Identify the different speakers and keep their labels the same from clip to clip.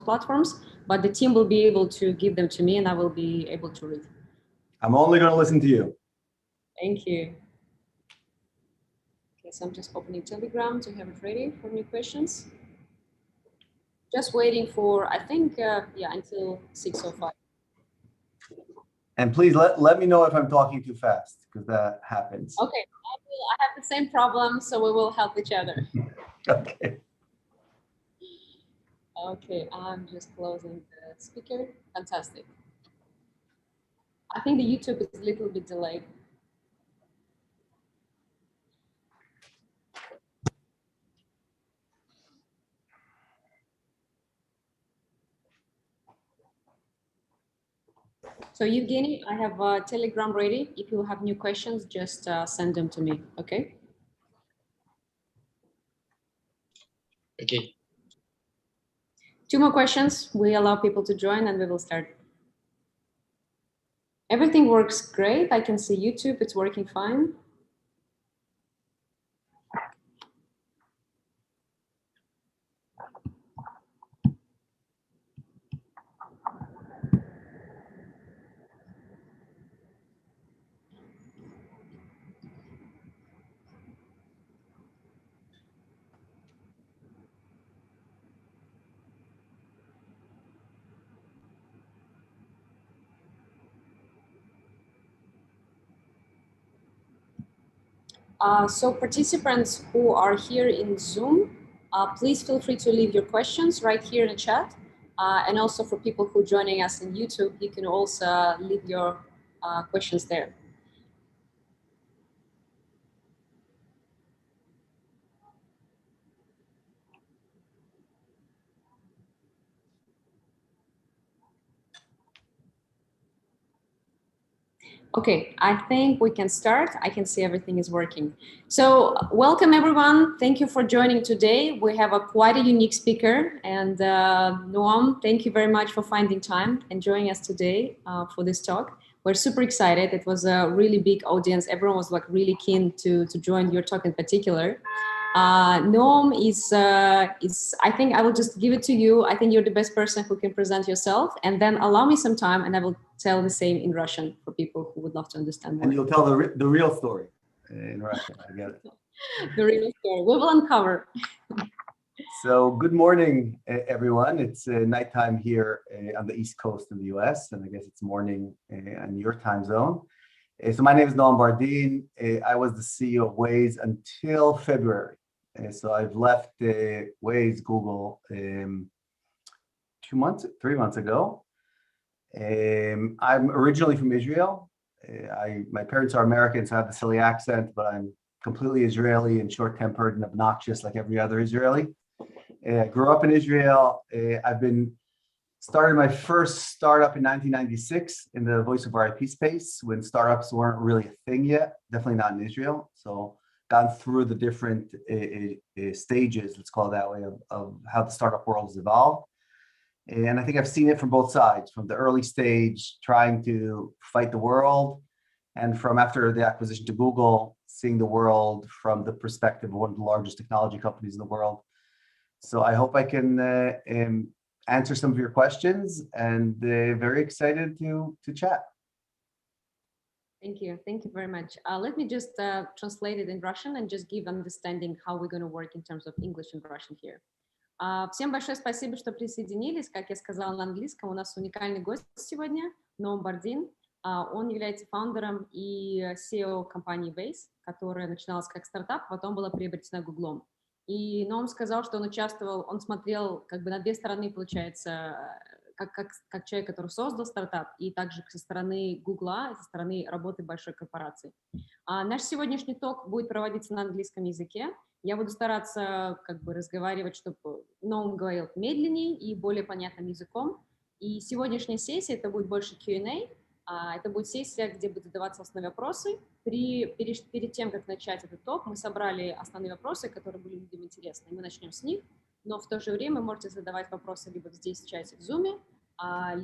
Speaker 1: platforms, but the team will be able to give them to me and I will be able to read.
Speaker 2: I'm only going to listen to you.
Speaker 1: Thank you. Okay, so I'm just opening Telegram to have it ready for new questions. Just waiting for, I think, until 6:05.
Speaker 2: And please let me know if I'm talking too fast, because that happens.
Speaker 1: Okay, I have the same problem, so we will help each other.
Speaker 2: Okay.
Speaker 1: Okay, I'm just closing the speaker. Fantastic. I think the YouTube is a little bit delayed. So Evgeny, I have a Telegram ready. If you have new questions, just send them to me, okay?
Speaker 3: Okay.
Speaker 1: 2 more questions. We allow people to join and we will start. Everything works great. I can see YouTube, it's working fine. So participants who are here in Zoom, please feel free to leave your questions right here in the chat. And also for people who are joining us in YouTube, you can also leave your questions there. Okay, I think we can start. I can see everything is working. So welcome everyone. Thank you for joining today. We have quite a unique speaker, and Noam, thank you very much for finding time and joining us today for this talk. We're super excited. It was a really big audience. Everyone was like really keen to join your talk in particular. Noam is, I think I will just give it to you. I think you're the best person who can present yourself, and then allow me some time and I will tell the same in Russian for people who would love to understand more.
Speaker 2: And you'll tell the real story in Russian, I get it.
Speaker 1: The real story, we will uncover.
Speaker 2: So good morning, everyone. It's nighttime here on the East Coast of the US, and I guess it's morning on your time zone. So my name is Noam Bardin. I was the CEO of Waze until February. So I've left Waze, Google, 3 months ago. I'm originally from Israel. My parents are American, so I have the silly accent, but I'm completely Israeli and short-tempered and obnoxious like every other Israeli. I grew up in Israel. I've been started my first startup in 1996 in the voice over IP space when startups weren't really a thing yet, definitely not in Israel. So gone through the different stages, let's call it that way, of how the startup world has evolved. And I think I've seen it from both sides, from the early stage, trying to fight the world, and from after the acquisition to Google, seeing the world from the perspective of one of the largest technology companies in the world. So I hope I can answer some of your questions, and very excited to chat.
Speaker 1: Thank you very much. Let me just translate it in Russian and just give understanding how we're going to work in terms of English and Russian here. Всем большое спасибо, что присоединились. Как я сказала на английском, у нас уникальный гость сегодня, Ноам Бардин. Он является фаундером и CEO компании Waze, которая начиналась как стартап, потом была приобретена Гуглом. И Ноам сказал, что он участвовал, он смотрел как бы на две стороны, получается, как человек, который создал стартап, и также со стороны Гугла, со стороны работы большой корпорации. Наш сегодняшний ток будет проводиться на английском языке. Я буду стараться как бы разговаривать, чтобы Ноам говорил медленнее и более понятным языком. И сегодняшняя сессия, это будет больше Q&A. Это будет сессия, где будут задаваться основные вопросы. Перед тем, как начать этот ток, мы собрали основные вопросы, которые были людям интересны. Мы начнем с них, но в то же время вы можете задавать вопросы либо здесь в чате в Zoom,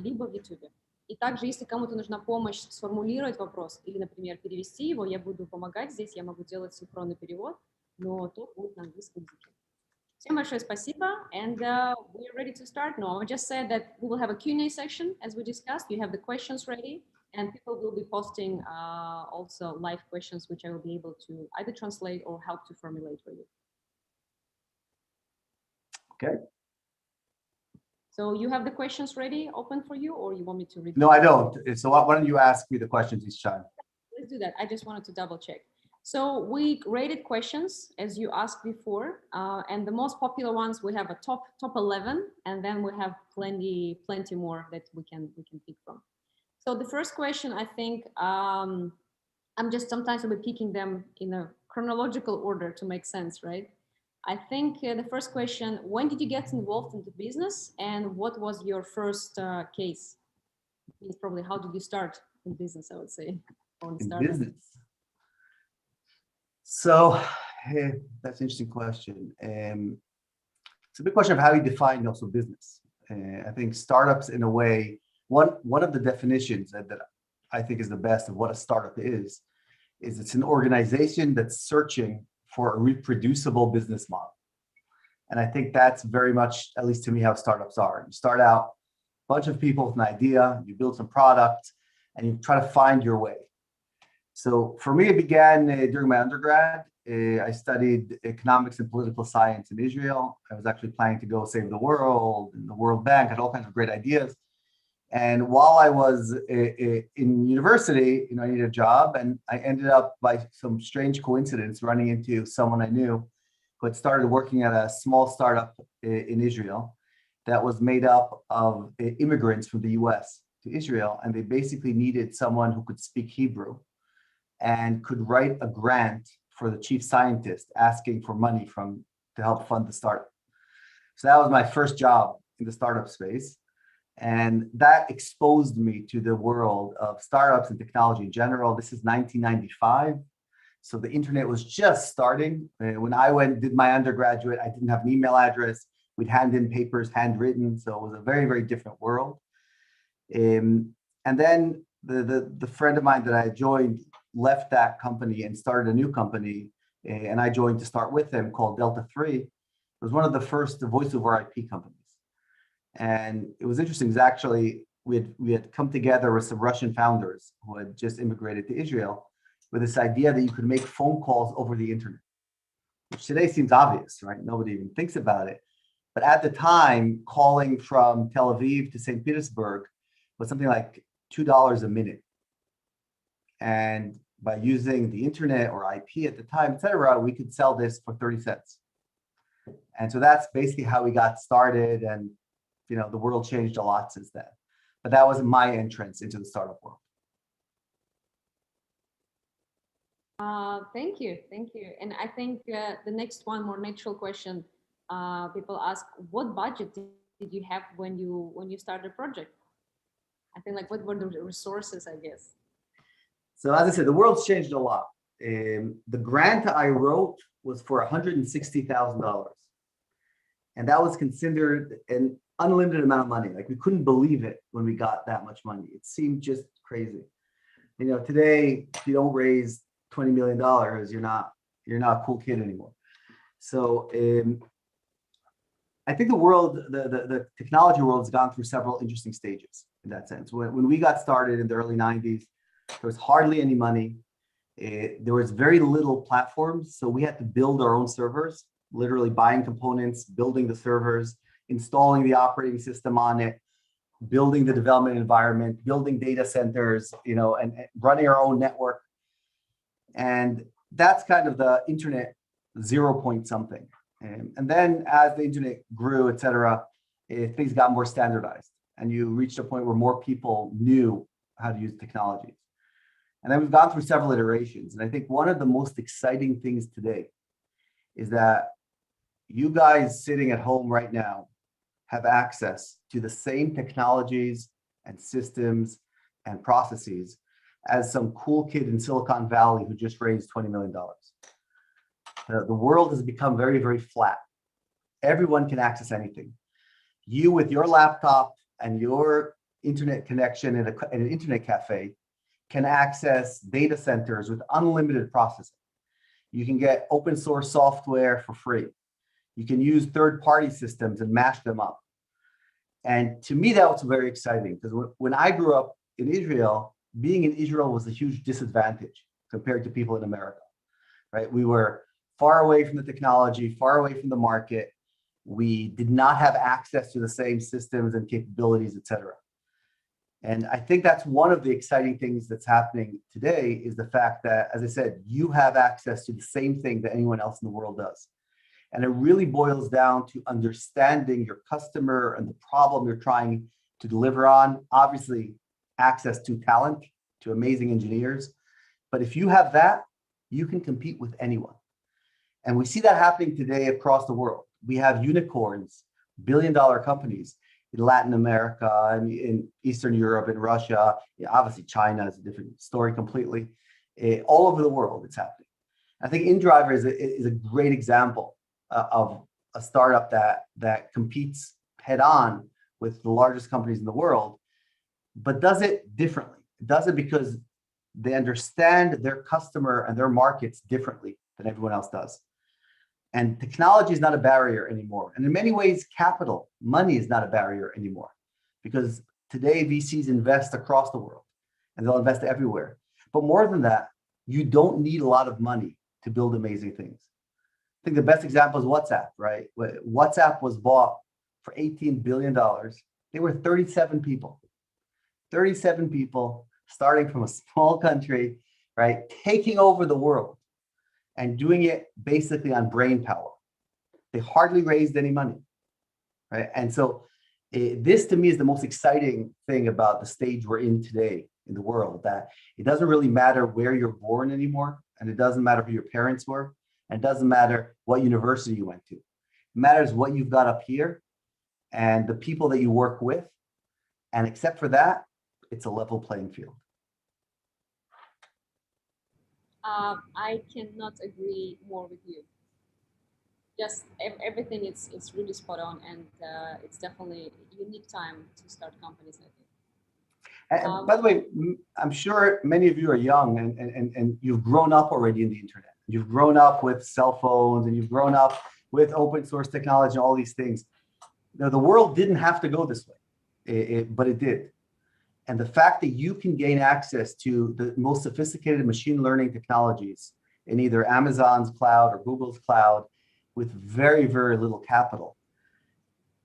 Speaker 1: либо в YouTube. И также, если кому-то нужна помощь сформулировать вопрос или, например, перевести его, я буду помогать здесь, я могу делать синхронный перевод, но то будет на английском языке. Всем большое спасибо, and we're ready to start now. I just said that we will have a Q&A section as we discussed. You have the questions ready, and people will be posting also live questions, which I will be able to either translate or help to formulate for you.
Speaker 2: Okay.
Speaker 1: So you have the questions ready, open for you, or you want me to read?
Speaker 2: No, I don't. So why don't you ask me the questions each time?
Speaker 1: Let's do that. I just wanted to double check. So we rated questions as you asked before, and the most popular ones we have a top 11, and then we have plenty more that we can pick from. So the first question, I think, I'm just sometimes I'll be picking them in a chronological order to make sense, right? I think the first question: when did you get involved in the business, and what was your first case? Means probably how did you start in business? I would say
Speaker 2: in business. So that's an interesting question. It's a big question of how you define also business. I think startups, in a way, one of the definitions that I think is the best of what a startup is it's an organization that's searching for a reproducible business model. And I think that's very much, at least to me, how startups are. You start out, a bunch of people with an idea, you build some product, and you try to find your way. So for me, it began during my undergrad. I studied economics and political science in Israel. I was actually planning to go save the world, and the World Bank had all kinds of great ideas. And while I was in university, I needed a job, and I ended up, by some strange coincidence, running into someone I knew who had started working at a small startup in Israel that was made up of immigrants from the US to Israel. And they basically needed someone who could speak Hebrew and could write a grant for the chief scientist, asking for money to help fund the startup. So that was my first job in the startup space. And that exposed me to the world of startups and technology in general. This is 1995. So the internet was just starting. When I did my undergraduate, I didn't have an email address. We'd hand in papers, handwritten. So it was a very, very different world. And then the friend of mine that I joined left that company and started a new company. And I joined to start with him, called Delta 3. It was one of the first voice over IP companies. And it was interesting because actually we had come together with some Russian founders who had just immigrated to Israel with this idea that you could make phone calls over the internet, which today seems obvious, right? Nobody even thinks about it. But at the time, calling from Tel Aviv to St. Petersburg was something like $2 a minute. And by using the internet or IP at the time, et cetera, we could sell this for 30 cents. And so that's basically how we got started. And the world changed a lot since then. But that was my entrance into the startup world.
Speaker 1: Thank you. And I think the next one, more natural question, people ask, what budget did you have when you started a project? I think what were the resources, I guess?
Speaker 2: So as I said, the world's changed a lot. The grant I wrote was for $160,000. And that was considered an unlimited amount of money. We couldn't believe it when we got that much money. It seemed just crazy. Today, if you don't raise $20 million, you're not a cool kid anymore. So I think the technology world has gone through several interesting stages in that sense. When we got started in the early 90s, there was hardly any money. There was very little platforms. So we had to build our own servers, literally buying components, building the servers, installing the operating system on it, building the development environment, building data centers, and running our own network. And that's kind of the internet 0 point something. And then as the internet grew, et cetera, things got more standardized. And you reached a point where more people knew how to use technologies. And then we've gone through several iterations. And I think one of the most exciting things today is that you guys sitting at home right now have access to the same technologies and systems and processes as some cool kid in Silicon Valley who just raised $20 million. The world has become very, very flat. Everyone can access anything. You with your laptop and your internet connection in an internet cafe can access data centers with unlimited processing. You can get open source software for free. You can use third-party systems and mash them up. And to me, that was very exciting because when I grew up in Israel, being in Israel was a huge disadvantage compared to people in America, right? We were far away from the technology, far away from the market. We did not have access to the same systems and capabilities, et cetera. And I think that's one of the exciting things that's happening today is the fact that, as I said, you have access to the same thing that anyone else in the world does. And it really boils down to understanding your customer and the problem you're trying to deliver on. Obviously, access to talent, to amazing engineers. But if you have that, you can compete with anyone. And we see that happening today across the world. We have unicorns, billion-dollar companies in Latin America and in Eastern Europe and Russia. Yeah, obviously, China is a different story completely. All over the world, it's happening. I think InDriver is a great example of a startup that competes head-on with the largest companies in the world, but does it differently. It does it because they understand their customer and their markets differently than everyone else does. And technology is not a barrier anymore. And in many ways, capital, money is not a barrier anymore because today VCs invest across the world and they'll invest everywhere. But more than that, you don't need a lot of money to build amazing things. I think the best example is WhatsApp, right? WhatsApp was bought for $18 billion. They were 37 people. 37 people starting from a small country, right? Taking over the world and doing it basically on brain power. They hardly raised any money, right? And so this to me is the most exciting thing about the stage we're in today in the world, that it doesn't really matter where you're born anymore, and it doesn't matter who your parents were, and it doesn't matter what university you went to. It matters what you've got up here and the people that you work with. And except for that, it's a level playing field.
Speaker 1: I cannot agree more with you. Just everything is really spot on, and it's definitely a unique time to start companies, I think.
Speaker 2: And by the way, I'm sure many of you are young and you've grown up already in the internet. You've grown up with cell phones and you've grown up with open source technology and all these things. Now, the world didn't have to go this way, but it did. And the fact that you can gain access to the most sophisticated machine learning technologies in either Amazon's cloud or Google's cloud with very, very little capital,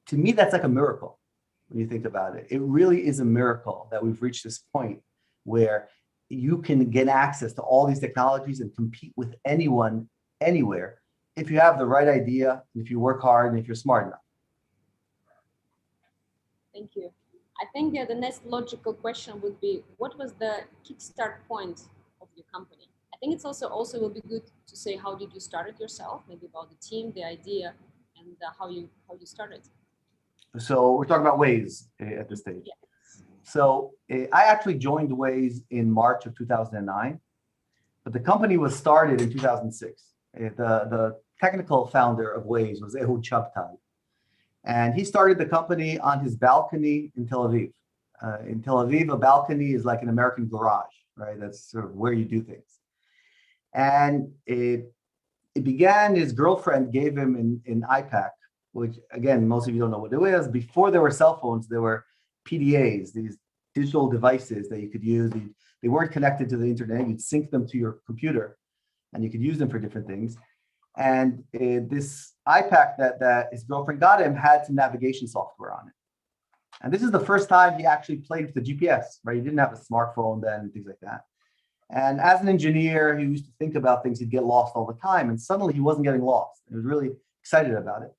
Speaker 2: to me, that's like a miracle when you think about it. It really is a miracle that we've reached this point where you can get access to all these technologies and compete with anyone, anywhere, if you have the right idea, if you work hard, and if you're smart enough.
Speaker 1: Thank you. I think the next logical question would be, what was the kickstart point of your company? I think it's also will be good to say, how did you start it yourself? Maybe about the team, the idea, and how you started.
Speaker 2: So we're talking about Waze at this stage.
Speaker 1: Yeah.
Speaker 2: So I actually joined Waze in March of 2009, but the company was started in 2006. The technical founder of Waze was Ehud Shabtai. And he started the company on his balcony in Tel Aviv. In Tel Aviv, a balcony is like an American garage, right? That's sort of where you do things. And it began, his girlfriend gave him an iPad, which again, most of you don't know what it was. Before there were cell phones, there were PDAs, these digital devices that you could use. They weren't connected to the internet. You'd sync them to your computer and you could use them for different things. And this iPad that his girlfriend got him had some navigation software on it. And this is the first time he actually played with the GPS, right? He didn't have a smartphone then and things like that. And as an engineer, he used to think about things, he'd get lost all the time. And suddenly he wasn't getting lost. He was really excited about it.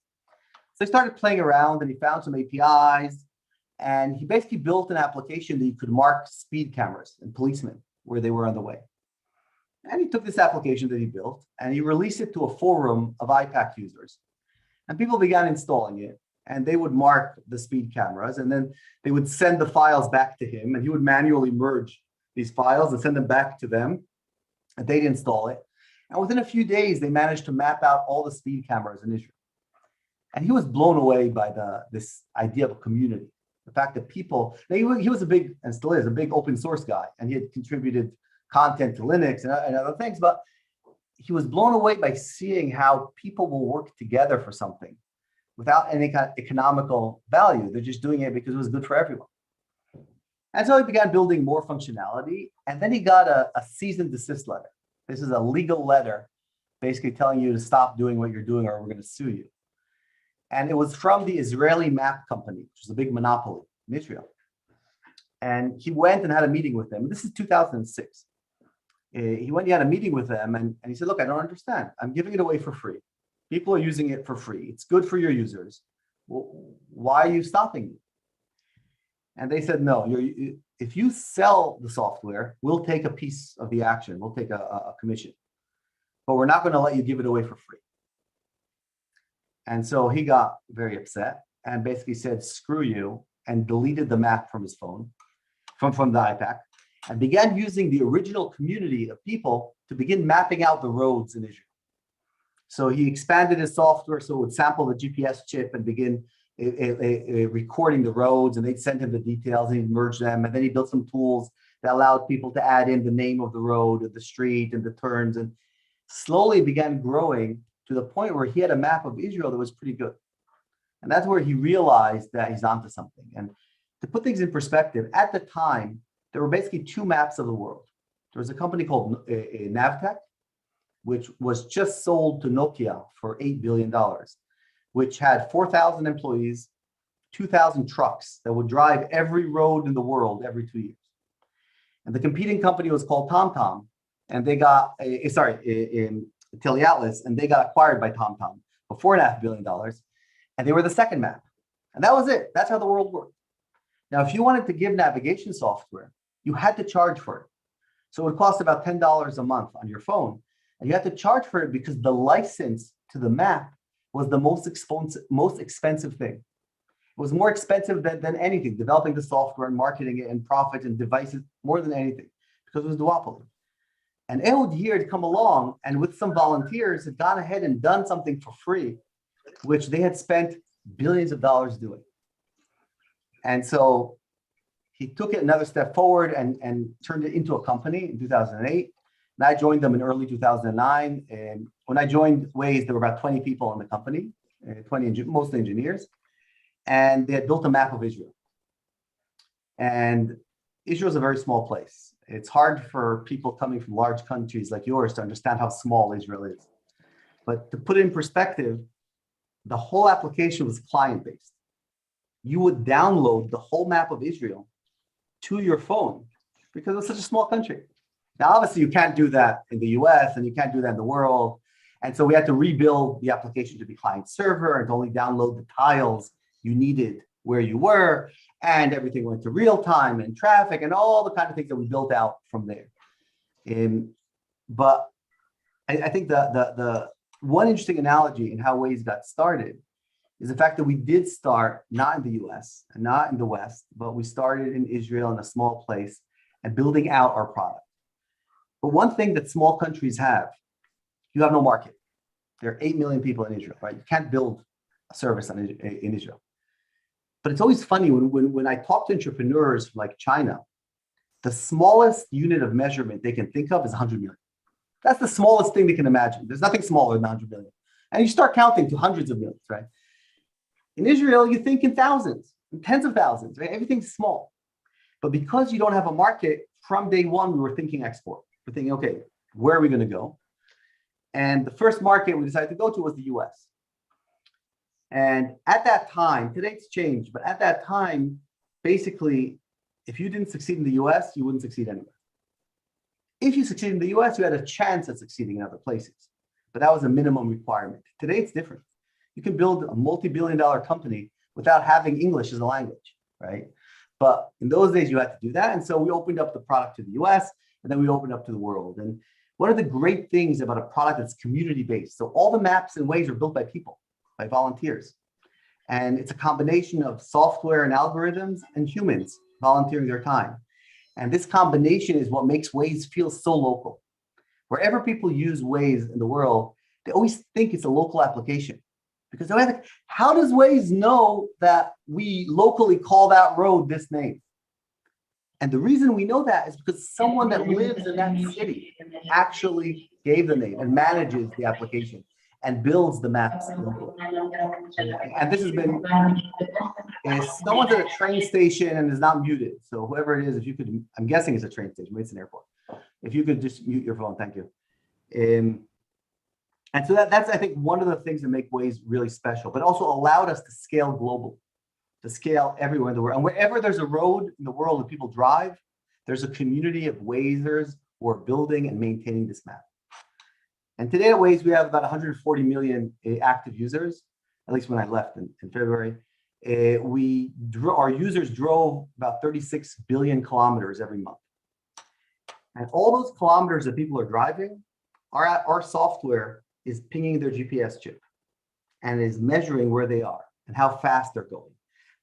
Speaker 2: So he started playing around and he found some APIs. And he basically built an application that you could mark speed cameras and policemen where they were on the way. And he took this application that he built and he released it to a forum of iPad users. And people began installing it and they would mark the speed cameras and then they would send the files back to him and he would manually merge these files and send them back to them. And they'd install it. And within a few days, they managed to map out all the speed cameras in Israel. And he was blown away by this idea of a community. The fact that people, he was a big, and still is, a big open source guy. And he had contributed content to Linux and other things, but he was blown away by seeing how people will work together for something without any kind of economical value. They're just doing it because it was good for everyone. And so he began building more functionality. And then he got a cease and desist letter. This is a legal letter basically telling you to stop doing what you're doing or we're going to sue you. And it was from the Israeli map company, which is a big monopoly in Israel. And he went and had a meeting with them. This is 2006. He went, he had a meeting with them and he said, look, I don't understand. I'm giving it away for free. People are using it for free. It's good for your users. Well, why are you stopping me? And they said, no, if you sell the software, we'll take a piece of the action. We'll take a commission. But we're not going to let you give it away for free. And so he got very upset and basically said, screw you, and deleted the map from his phone, from the iPad, and began using the original community of people to begin mapping out the roads in Israel. So he expanded his software so it would sample the GPS chip and begin recording the roads, and they'd send him the details and he'd merge them. And then he built some tools that allowed people to add in the name of the road and the street and the turns, and slowly began growing to the point where he had a map of Israel that was pretty good. And that's where he realized that he's onto something. And to put things in perspective, at the time, there were basically two maps of the world. There was a company called Navtech, which was just sold to Nokia for $8 billion, which had 4,000 employees, 2,000 trucks that would drive every road in the world every 2 years. And the competing company was called TomTom, and they got, Teleatlas, and they got acquired by TomTom for $4.5 billion. And they were the second map. And that was it. That's how the world worked. Now, if you wanted to give navigation software, you had to charge for it. So it would cost about $10 a month on your phone. And you had to charge for it because the license to the map was the most expensive thing. It was more expensive than anything, developing the software and marketing it and profit and devices, more than anything, because it was duopoly. And Ehud here had come along and with some volunteers had gone ahead and done something for free, which they had spent billions of dollars doing. And so he took it another step forward and turned it into a company in 2008. And I joined them in early 2009. And when I joined Waze, there were about 20 people in the company, mostly engineers. And they had built a map of Israel. And Israel is a very small place. It's hard for people coming from large countries like yours to understand how small Israel is. But to put it in perspective, the whole application was client-based. You would download the whole map of Israel to your phone because it's such a small country. Now, obviously, you can't do that in the US and you can't do that in the world. And so we had to rebuild the application to be client-server and to only download the tiles you needed where you were, and everything went to real time and traffic and all the kind of things that we built out from there. But I think the one interesting analogy in how Waze got started is the fact that we did start not in the US and not in the West, but we started in Israel in a small place and building out our product. But one thing that small countries have, you have no market. There are 8 million people in Israel, right? You can't build a service in Israel. But it's always funny when I talk to entrepreneurs from like China, the smallest unit of measurement they can think of is 100 million. That's the smallest thing they can imagine. There's nothing smaller than 100 million. And you start counting to hundreds of millions, right? In Israel, you think in thousands, in tens of thousands, right? Everything's small. But because you don't have a market, from day one, we were thinking export. We're thinking, okay, where are we going to go? And the first market we decided to go to was the US. And at that time, today it's changed, but at that time, basically, if you didn't succeed in the US, you wouldn't succeed anywhere. If you succeed in the US, you had a chance at succeeding in other places, but that was a minimum requirement. Today, it's different. You can build a multi-billion-dollar company without having English as a language, right? But in those days, you had to do that. And so we opened up the product to the US, and then we opened up to the world. And one of the great things about a product that's community-based, so all the maps and Waze are built by people, by volunteers. And it's a combination of software and algorithms and humans volunteering their time. And this combination is what makes Waze feel so local. Wherever people use Waze in the world, they always think it's a local application. Because they're like, how does Waze know that we locally call that road this name? And the reason we know that is because someone that lives in that city actually gave the name, and manages the application and builds the maps locally. And this has been, someone's at a train station and is not muted. So whoever it is, if you could, I'm guessing it's a train station, maybe it's an airport. If you could just mute your phone, thank you. And so that's, I think, one of the things that make Waze really special, but also allowed us to scale global, to scale everywhere in the world. And wherever there's a road in the world that people drive, there's a community of Wazers who are building and maintaining this map. And today at Waze, we have about 140 million active users, at least when I left in February. Our users drove about 36 billion kilometers every month. And all those kilometers that people are driving, our software is pinging their GPS chip and is measuring where they are and how fast they're going.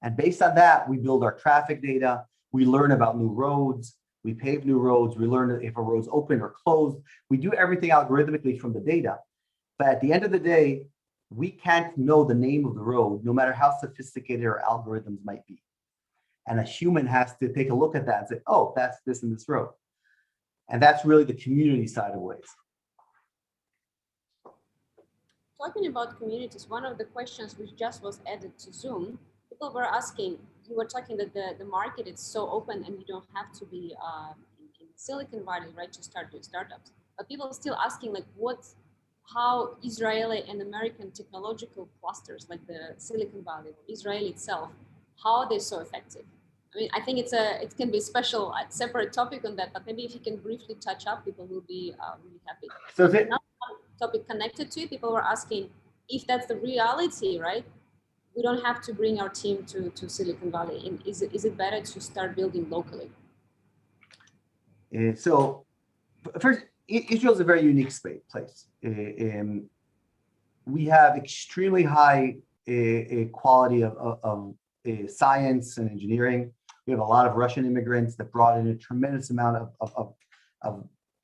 Speaker 2: And based on that, we build our traffic data. We learn about new roads. We pave new roads. We learn if a road's open or closed. We do everything algorithmically from the data. But at the end of the day, we can't know the name of the road, no matter how sophisticated our algorithms might be. And a human has to take a look at that and say, oh, that's this and this road. And that's really the community side of Waze.
Speaker 1: Talking about communities, one of the questions which just was added to Zoom, people were asking, you were talking that the market is so open and you don't have to be in Silicon Valley, right, to start doing startups. But people are still asking, like, how Israeli and American technological clusters, like the Silicon Valley, or Israel itself, how are they so effective? I mean, I think it can be a special, separate topic on that, but maybe if you can briefly touch up, people will be really happy.
Speaker 2: So
Speaker 1: another topic connected to it, people were asking if that's the reality, right? We don't have to bring our team to Silicon Valley. And is it better to start building locally?
Speaker 2: So first, Israel is a very unique place. We have extremely high quality of science and engineering. We have a lot of Russian immigrants that brought in a tremendous amount of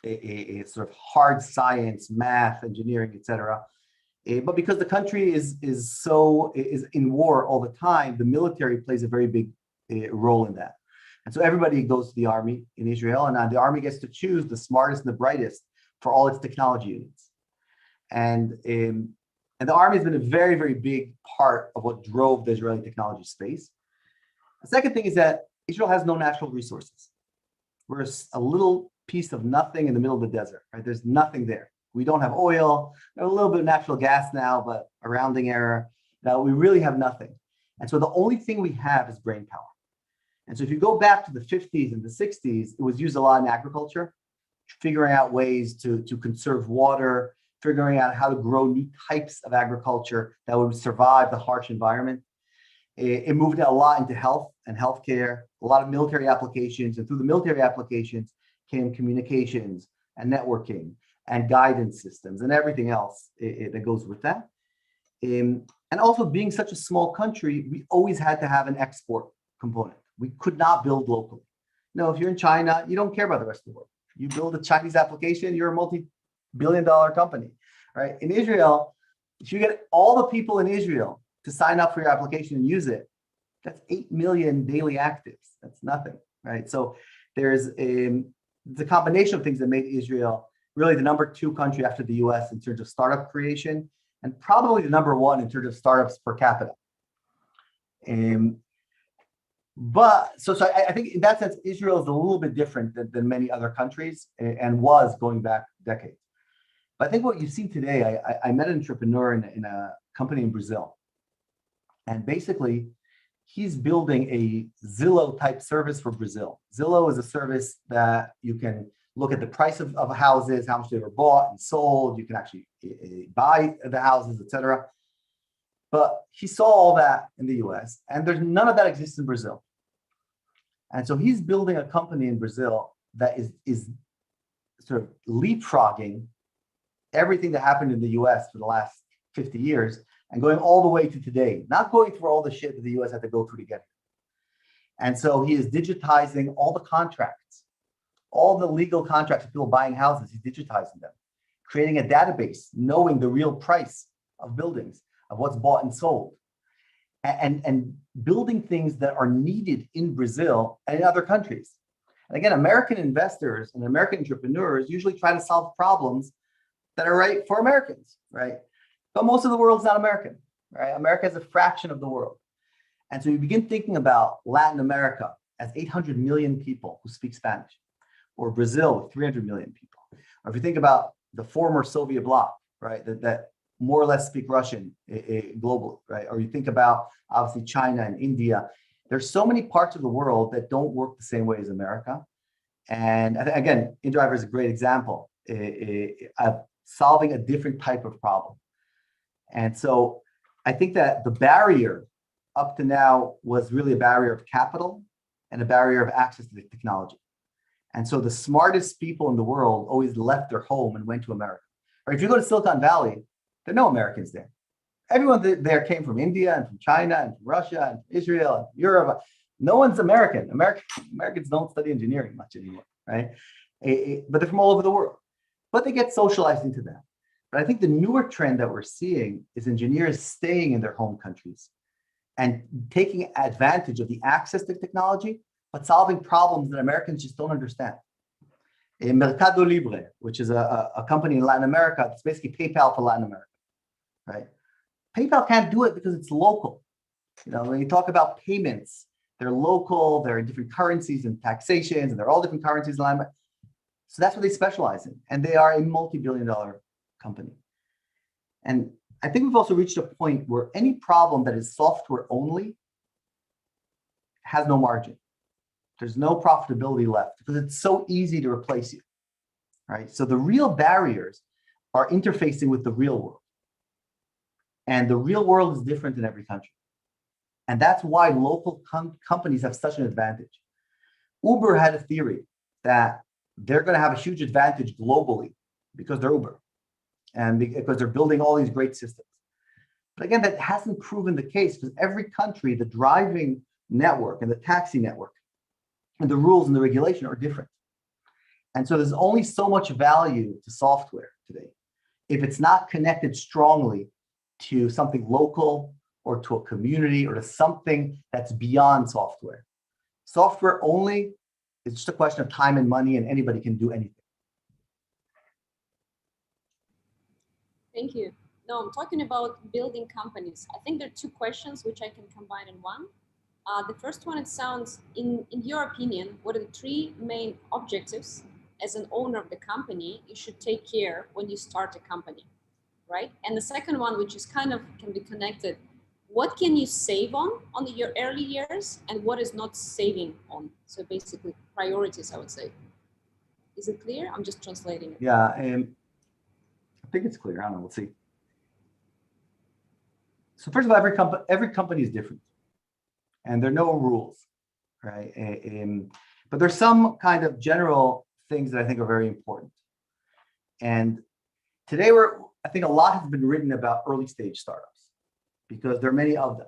Speaker 2: a sort of hard science, math, engineering, etc. But because the country is in war all the time, the military plays a very big role in that. And so everybody goes to the army in Israel, and the army gets to choose the smartest and the brightest for all its technology units. And the army has been a very, very big part of what drove the Israeli technology space. The second thing is that Israel has no natural resources. We're a little piece of nothing in the middle of the desert, right? There's nothing there. We don't have oil, a little bit of natural gas now, but a rounding error. Now we really have nothing. And so the only thing we have is brain power. And so if you go back to the 50s and the 60s, it was used a lot in agriculture, figuring out ways to conserve water, figuring out how to grow new types of agriculture that would survive the harsh environment. It moved a lot into health and healthcare, a lot of military applications, and through the military applications came communications and networking and guidance systems and everything else that goes with that. And also being such a small country, we always had to have an export component. We could not build locally. No, if you're in China, you don't care about the rest of the world. You build a Chinese application, you're a multi-billion-dollar company, right? In Israel, if you get all the people in Israel to sign up for your application and use it, that's 8 million daily actives. That's nothing, right? So there's the combination of things that made Israel really the #2 country after the US in terms of startup creation, and probably the #1 in terms of startups per capita. But so I think in that sense, Israel is a little bit different than many other countries, and was going back decades. But I think what you've seen today, I met an entrepreneur in a company in Brazil. And basically, he's building a Zillow type service for Brazil. Zillow is a service that you can look at the price of houses, how much they were bought and sold. You can actually buy the houses, etc. But he saw all that in the US, and there's none of that exists in Brazil. And so he's building a company in Brazil that is sort of leapfrogging everything that happened in the US for the last 50 years and going all the way to today, not going through all the shit that the US had to go through to get here. And so he is digitizing all the contracts, all the legal contracts of people buying houses, he's digitizing them, creating a database, knowing the real price of buildings, of what's bought and sold, and building things that are needed in Brazil and in other countries. And again, American investors and American entrepreneurs usually try to solve problems that are right for Americans, right? But most of the world's not American, right? America is a fraction of the world. And so you begin thinking about Latin America as 800 million people who speak Spanish, or Brazil with 300 million people. Or if you think about the former Soviet bloc, right, that more or less speak Russian globally, right? Or you think about obviously China and India. There's so many parts of the world that don't work the same way as America. And again, InDriver is a great example of solving a different type of problem. And so I think that the barrier up to now was really a barrier of capital and a barrier of access to the technology. And so the smartest people in the world always left their home and went to America. Or if you go to Silicon Valley, there are no Americans there. Everyone there came from India and from China and from Russia and from Israel and Europe. No one's American. Americans don't study engineering much anymore, right? But they're from all over the world. But they get socialized into that. But I think the newer trend that we're seeing is engineers staying in their home countries and taking advantage of the access to technology, but solving problems that Americans just don't understand. Mercado Libre, which is a company in Latin America, it's basically PayPal for Latin America, right? PayPal can't do it because it's local. You know, when you talk about payments, they're local, they're in different currencies and taxations, and they're all different currencies in Latin America. So that's what they specialize in. And they are a multi-billion-dollar company. And I think we've also reached a point where any problem that is software only has no margin. There's no profitability left because it's so easy to replace you, right? So the real barriers are interfacing with the real world. And the real world is different in every country. And that's why local companies have such an advantage. Uber had a theory that they're going to have a huge advantage globally because they're Uber and because they're building all these great systems. But again, that hasn't proven the case because every country, the driving network and the taxi network and the rules and the regulation are different. And so there's only so much value to software today if it's not connected strongly to something local or to a community or to something that's beyond software. Software only is just a question of time and money, and anybody can do anything.
Speaker 1: Thank you. No, I'm talking about building companies. I think there are two questions which I can combine in one. The first one, it sounds, in your opinion, what are the three main objectives as an owner of the company you should take care when you start a company, right? And the second one, which is kind of can be connected, what can you save on your early years and what is not saving on? So basically priorities, I would say. Is it clear? I'm just translating it.
Speaker 2: Yeah, I think it's clear. I don't know, we'll see. So first of all, every company is different. And there are no rules, right? But there's some kind of general things that I think are very important. And today I think a lot has been written about early stage startups because there are many of them.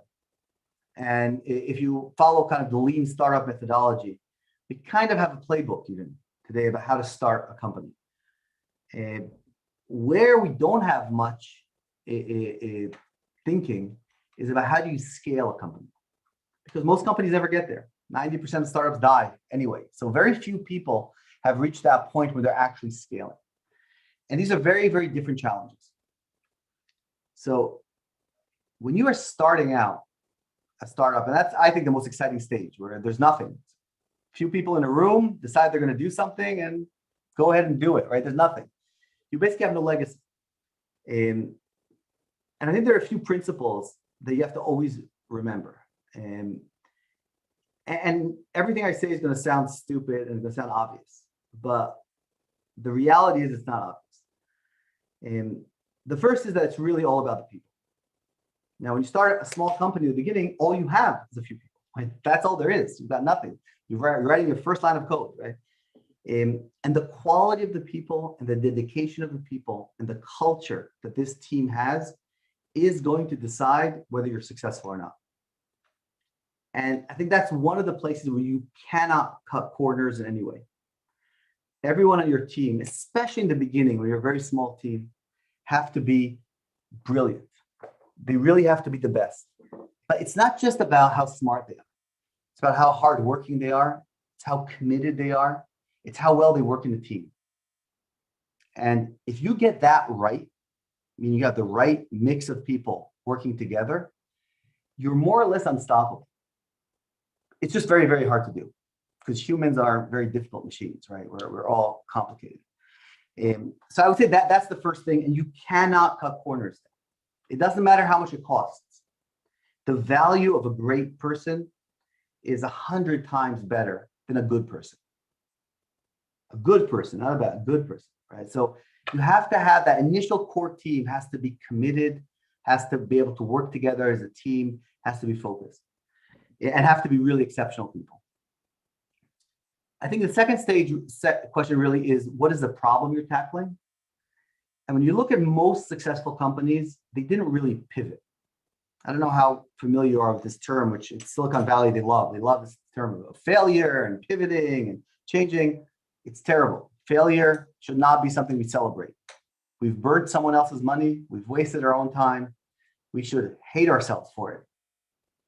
Speaker 2: And if you follow kind of the lean startup methodology, we kind of have a playbook even today about how to start a company. Where we don't have much thinking is about how do you scale a company? Because most companies never get there. 90% of startups die anyway. So very few people have reached that point where they're actually scaling. And these are very, very different challenges. So when you are starting out a startup, and that's, I think, the most exciting stage where there's nothing. Few people in a room decide they're going to do something and go ahead and do it, right? There's nothing. You basically have no legacy. And I think there are a few principles that you have to always remember. And everything I say is going to sound stupid and it's going to sound obvious, but the reality is it's not obvious. And the first is that it's really all about the people. Now, when you start a small company at the beginning, all you have is a few people. Right? That's all there is. You've got nothing. You're writing your first line of code, right? And the quality of the people and the dedication of the people and the culture that this team has is going to decide whether you're successful or not. And I think that's one of the places where you cannot cut corners in any way. Everyone on your team, especially in the beginning when you're a very small team, have to be brilliant. They really have to be the best. But it's not just about how smart they are. It's about how hardworking they are. It's how committed they are. It's how well they work in the team. And if you get that right, meaning you have the right mix of people working together, you're more or less unstoppable. It's just very, very hard to do because humans are very difficult machines, right? We're all complicated. So I would say that's the first thing, and you cannot cut corners. It doesn't matter how much it costs. The value of a great person is 100 times better than a good person. A good person, not a bad, a good person, right? So you have to have that initial core team has to be committed, has to be able to work together as a team, has to be focused, and have to be really exceptional people. I think the second stage question really is, what is the problem you're tackling? And when you look at most successful companies, they didn't really pivot. I don't know how familiar you are with this term, which in Silicon Valley they love. They love this term of failure and pivoting and changing. It's terrible. Failure should not be something we celebrate. We've burnt someone else's money. We've wasted our own time. We should hate ourselves for it.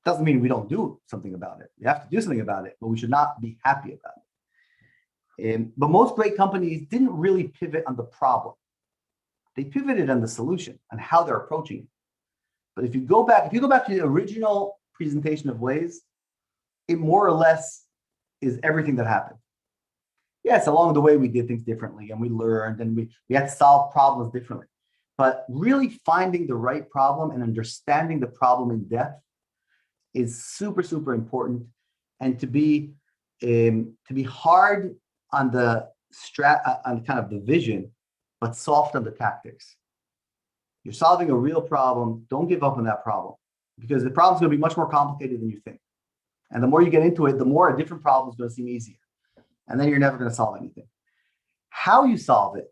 Speaker 2: Doesn't mean we don't do something about it. We have to do something about it, but we should not be happy about it. But most great companies didn't really pivot on the problem. They pivoted on the solution and how they're approaching it. But if you go back to the original presentation of Waze, it more or less is everything that happened. Yes, along the way we did things differently and we learned and we had to solve problems differently. But really finding the right problem and understanding the problem in depth is super, super important. And to be hard on the on kind of the vision, but soft on the tactics. You're solving a real problem. Don't give up on that problem because the problem's going to be much more complicated than you think. And the more you get into it, the more a different problem is going to seem easier. And then you're never going to solve anything. How you solve it,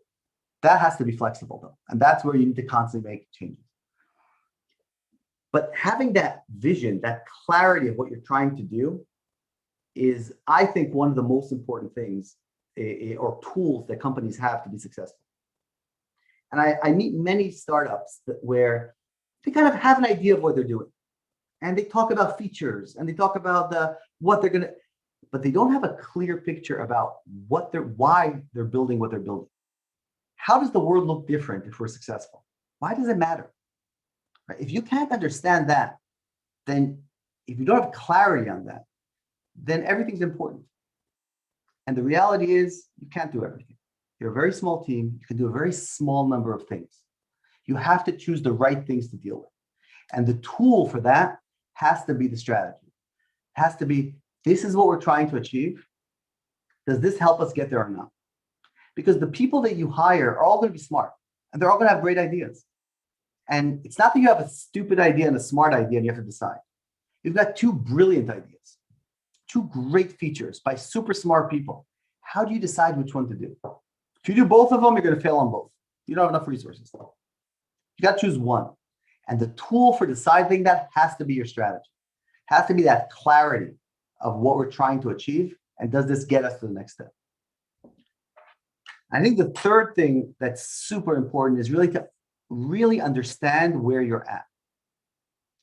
Speaker 2: that has to be flexible though. And that's where you need to constantly make changes. But having that vision, that clarity of what you're trying to do is, I think, one of the most important things or tools that companies have to be successful. And I meet many startups where they kind of have an idea of what they're doing. And they talk about features and they talk about what they're going to, but they don't have a clear picture about why they're building what they're building. How does the world look different if we're successful? Why does it matter? Right? If you can't understand that, then if you don't have clarity on that, then everything's important. And the reality is you can't do everything. You're a very small team. You can do a very small number of things. You have to choose the right things to deal with. And the tool for that has to be the strategy. It has to be, this is what we're trying to achieve. Does this help us get there or not? Because the people that you hire are all going to be smart and they're all going to have great ideas. And it's not that you have a stupid idea and a smart idea and you have to decide. You've got two brilliant ideas, two great features by super smart people. How do you decide which one to do? If you do both of them, you're going to fail on both. You don't have enough resources. You got to choose one. And the tool for deciding that has to be your strategy. It has to be that clarity of what we're trying to achieve. And does this get us to the next step? I think the third thing that's super important is really to really understand where you're at.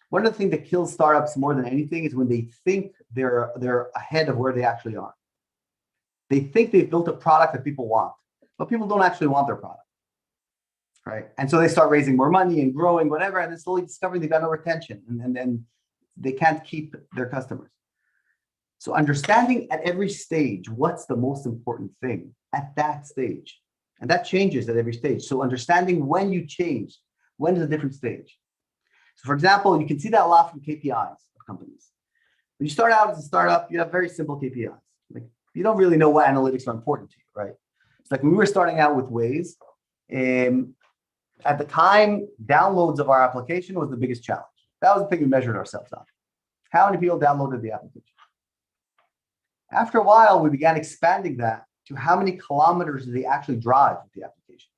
Speaker 2: One of the things that kills startups more than anything is when they think they're ahead of where they actually are. They think they've built a product that people want, but people don't actually want their product, right? And so they start raising more money and growing, whatever, and then slowly discovering they've got no retention, and then they can't keep their customers. So understanding at every stage what's the most important thing at that stage, and that changes at every stage. So understanding when you change, when is a different stage. So for example, you can see that a lot from KPIs of companies. When you start out as a startup, you have very simple KPIs. Like you don't really know what analytics are important to you, right? It's like when we were starting out with Waze, at the time, downloads of our application was the biggest challenge. That was the thing we measured ourselves on. How many people downloaded the application? After a while, we began expanding that to how many kilometers do they actually drive with the application.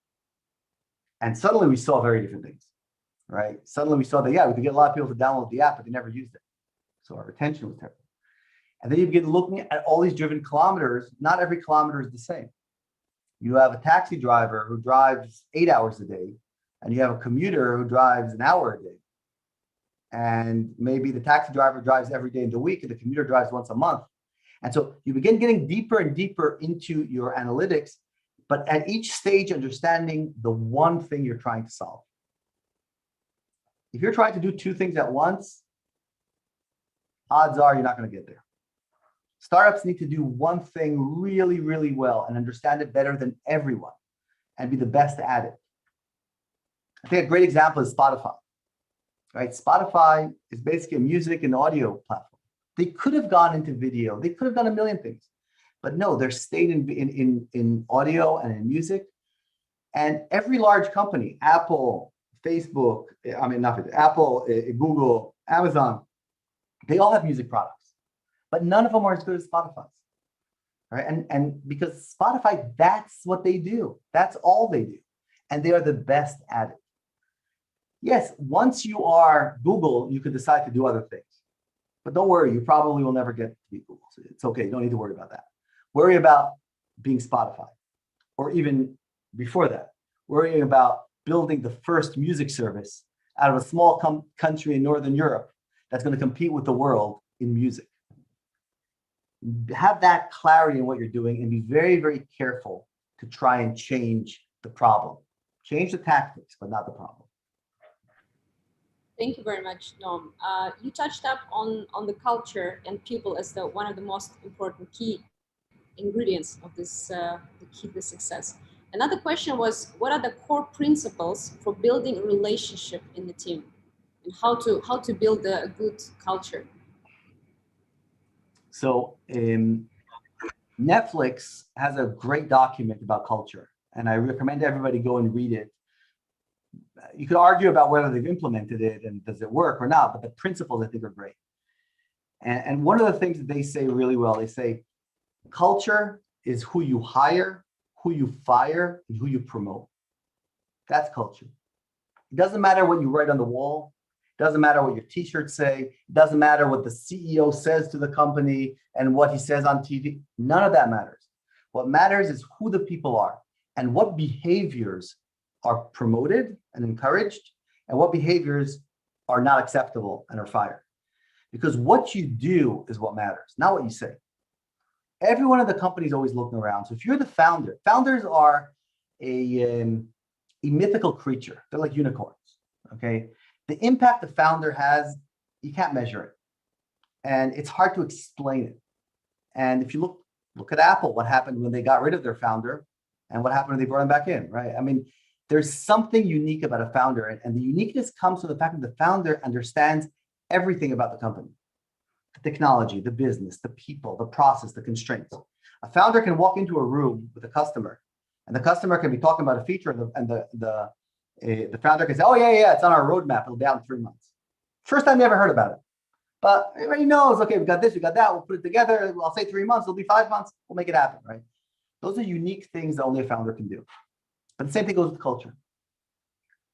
Speaker 2: And suddenly we saw very different things, right? Suddenly we saw that, yeah, we could get a lot of people to download the app, but they never used it. So our retention was terrible. And then you begin looking at all these driven kilometers. Not every kilometer is the same. You have a taxi driver who drives 8 hours a day, and you have a commuter who drives an hour a day. And maybe the taxi driver drives every day in the week, and the commuter drives once a month. And so you begin getting deeper and deeper into your analytics, but at each stage, understanding the one thing you're trying to solve. If you're trying to do two things at once, odds are you're not going to get there. Startups need to do one thing really, really well and understand it better than everyone and be the best at it. I think a great example is Spotify, right? Spotify is basically a music and audio platform. They could have gone into video. They could have done a million things, but no, they're stayed in audio and in music. And every large company, Apple, Facebook, Apple, Google, Amazon, they all have music products, but none of them are as good as Spotify's, right? And because Spotify, that's what they do. That's all they do. And they are the best at it. Yes, once you are Google, you could decide to do other things. But don't worry, you probably will never get to be Google. So it's okay, you don't need to worry about that. Worry about being Spotify, or even before that, worrying about building the first music service out of a small country in Northern Europe that's going to compete with the world in music. Have that clarity in what you're doing and be very, very careful to try and change the problem. Change the tactics, but not the problem.
Speaker 1: Thank you very much, Noam. You touched up on the culture and people as one of the most important key ingredients of this, the key to success. Another question was, what are the core principles for building a relationship in the team, and how to build a good culture?
Speaker 2: So Netflix has a great document about culture, and I recommend everybody go and read it. You could argue about whether they've implemented it and does it work or not, but the principles I think are great. And one of the things that they say really well, they say, culture is who you hire, who you fire, and who you promote. That's culture. It doesn't matter what you write on the wall. It doesn't matter what your t-shirts say. It doesn't matter what the CEO says to the company and what he says on TV. None of that matters. What matters is who the people are and what behaviors are promoted and encouraged, and what behaviors are not acceptable and are fired. Because what you do is what matters, not what you say. Everyone in the company is always looking around. So if you're the founder, founders are a mythical creature. They're like unicorns, okay? The impact the founder has, you can't measure it. And it's hard to explain it. And if you look at Apple, what happened when they got rid of their founder and what happened when they brought him back in, right? I mean, there's something unique about a founder, and the uniqueness comes from the fact that the founder understands everything about the company. The technology, the business, the people, the process, the constraints. A founder can walk into a room with a customer, and the customer can be talking about a feature, and the founder can say, "Oh yeah, it's on our roadmap. It'll be out in 3 months." First time they ever heard about it, but everybody knows. Okay, we got this, we got that. We'll put it together. I'll say 3 months. It'll be 5 months. We'll make it happen, right? Those are unique things that only a founder can do. But the same thing goes with culture.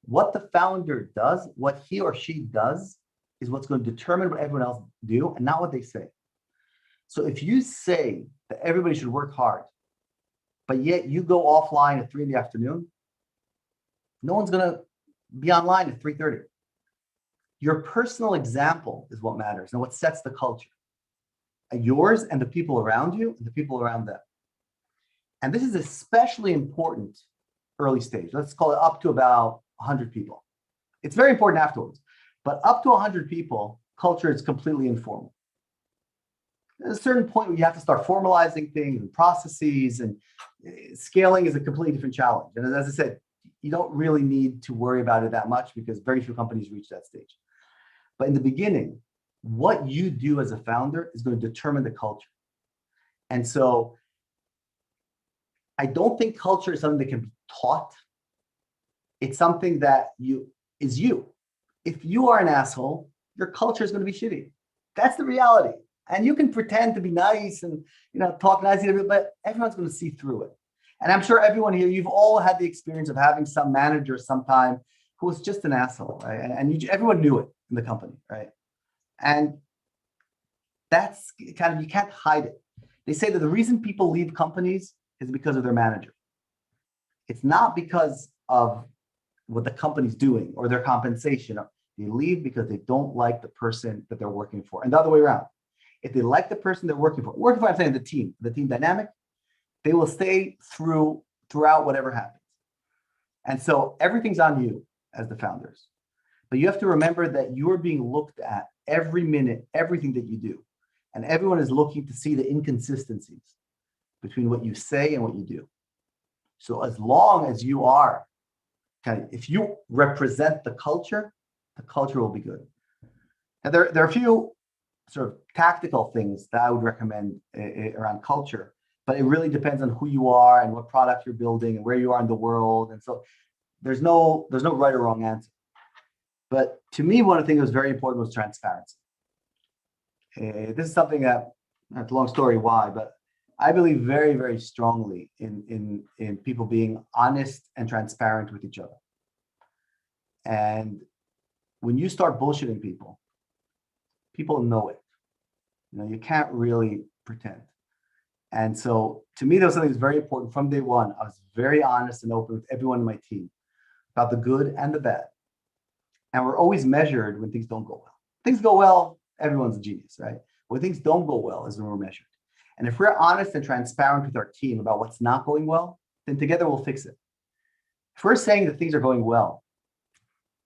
Speaker 2: What the founder does, what he or she does, is what's going to determine what everyone else do and not what they say. So if you say that everybody should work hard, but yet you go offline at 3 in the afternoon, no one's going to be online at 3:30. Your personal example is what matters and what sets the culture. Yours and the people around you and the people around them. And this is especially important early stage. Let's call it up to about 100 people. It's very important afterwards, but up to 100 people, culture is completely informal. At a certain point where you have to start formalizing things and processes, and scaling is a completely different challenge. And as I said, you don't really need to worry about it that much because very few companies reach that stage. But in the beginning, what you do as a founder is going to determine the culture. And so I don't think culture is something that can be taught. It's something that is you. If you are an asshole, your culture is going to be shitty. That's the reality. And you can pretend to be nice and talk nicely to everyone, but everyone's going to see through it. And I'm sure everyone here, you've all had the experience of having some manager sometime who was just an asshole, right? And everyone knew it in the company, right? And that's kind of, you can't hide it. They say that the reason people leave companies is because of their manager. It's not because of what the company's doing or their compensation. They leave because they don't like the person that they're working for. And the other way around. If they like the person they're working for, I'm saying the team dynamic, they will stay through throughout whatever happens. And so everything's on you as the founders. But you have to remember that you are being looked at every minute, everything that you do. And everyone is looking to see the inconsistencies between what you say and what you do. So as long as you are, if you represent the culture will be good. And there are a few sort of tactical things that I would recommend around culture, but it really depends on who you are and what product you're building and where you are in the world. And so there's no right or wrong answer. But to me, one of the things that was very important was transparency. This is something that, it's a long story why, but I believe very, very strongly in people being honest and transparent with each other. And when you start bullshitting people, people know it. You know, you can't really pretend. And so to me, that was something that's very important from day one. I was very honest and open with everyone in my team about the good and the bad. And we're always measured when things don't go well. Things go well, everyone's a genius, right? When things don't go well is when we're measured. And if we're honest and transparent with our team about what's not going well, then together we'll fix it. If we're saying that things are going well,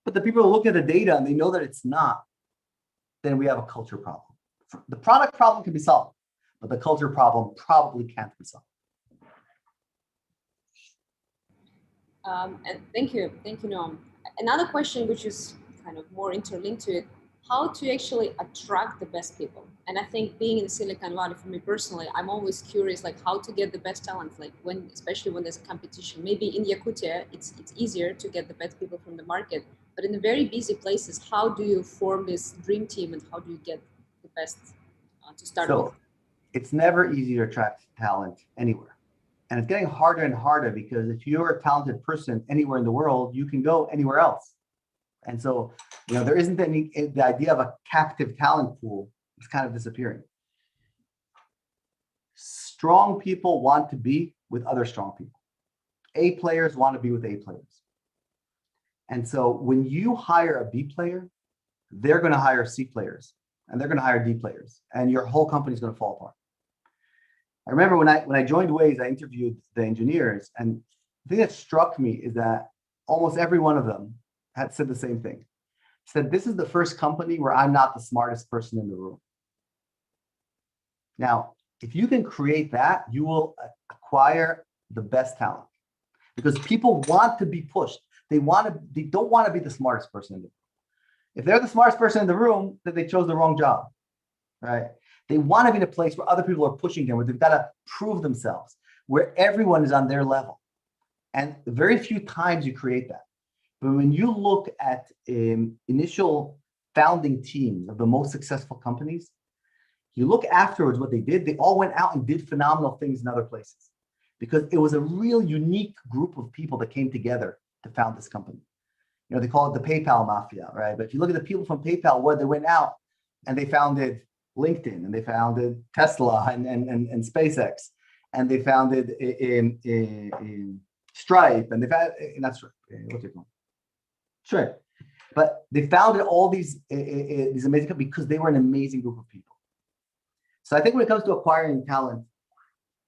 Speaker 2: but the people are looking at the data and they know that it's not, then we have a culture problem. The product problem can be solved, but the culture problem probably can't be solved.
Speaker 1: And thank you, Noam. Another question, which is kind of more interlinked to it, how to actually attract the best people. And I think being in Silicon Valley, for me personally, I'm always curious, like how to get the best talent, like especially when there's a competition. Maybe in Yakutia, it's easier to get the best people from the market, but in the very busy places, how do you form this dream team and how do you get the best to start with?
Speaker 2: It's never easy to attract talent anywhere. And it's getting harder and harder because if you're a talented person anywhere in the world, you can go anywhere else. And so, you know, there isn't the idea of a captive talent pool is kind of disappearing. Strong people want to be with other strong people. A players want to be with A players. And so when you hire a B player, they're going to hire C players and they're going to hire D players and your whole company is going to fall apart. I remember when I joined Waze, I interviewed the engineers, and the thing that struck me is that almost every one of them had said the same thing. Said, this is the first company where I'm not the smartest person in the room. Now, if you can create that, you will acquire the best talent because people want to be pushed. They don't want to be the smartest person in the room. If they're the smartest person in the room, then they chose the wrong job, right? They want to be in a place where other people are pushing them, where they've got to prove themselves, where everyone is on their level. And very few times you create that. But when you look at initial founding teams of the most successful companies, you look afterwards what they did, they all went out and did phenomenal things in other places because it was a real unique group of people that came together to found this company. You know, they call it the PayPal mafia, right? But if you look at the people from PayPal, where they went out and they founded LinkedIn and they founded Tesla and SpaceX and they founded in Stripe and they've had, not Stripe, what's it called? Sure. But they founded all these amazing companies because they were an amazing group of people. So I think when it comes to acquiring talent,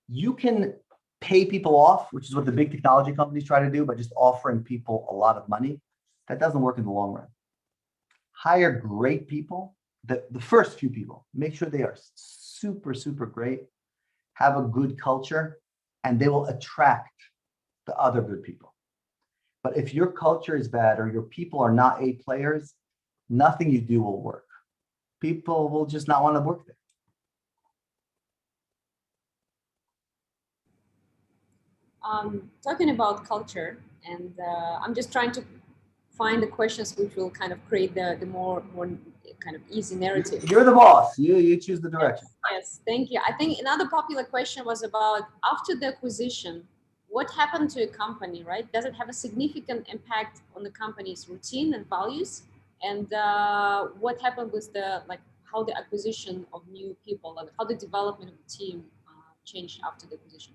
Speaker 2: you can pay people off, which is what the big technology companies try to do by just offering people a lot of money. That doesn't work in the long run. Hire great people, the first few people, make sure they are super, super great, have a good culture, and they will attract the other good people. But if your culture is bad or your people are not A players, nothing you do will work. People will just not want to work there.
Speaker 1: Talking about culture, and I'm just trying to find the questions which will kind of create the more kind of easy narrative.
Speaker 2: You're the boss. You choose the direction.
Speaker 1: Yes, thank you. I think another popular question was about after the acquisition, what happened to a company, right? Does it have a significant impact on the company's routine and values? And what happened with how the acquisition of new people, like how the development of the team changed after the acquisition?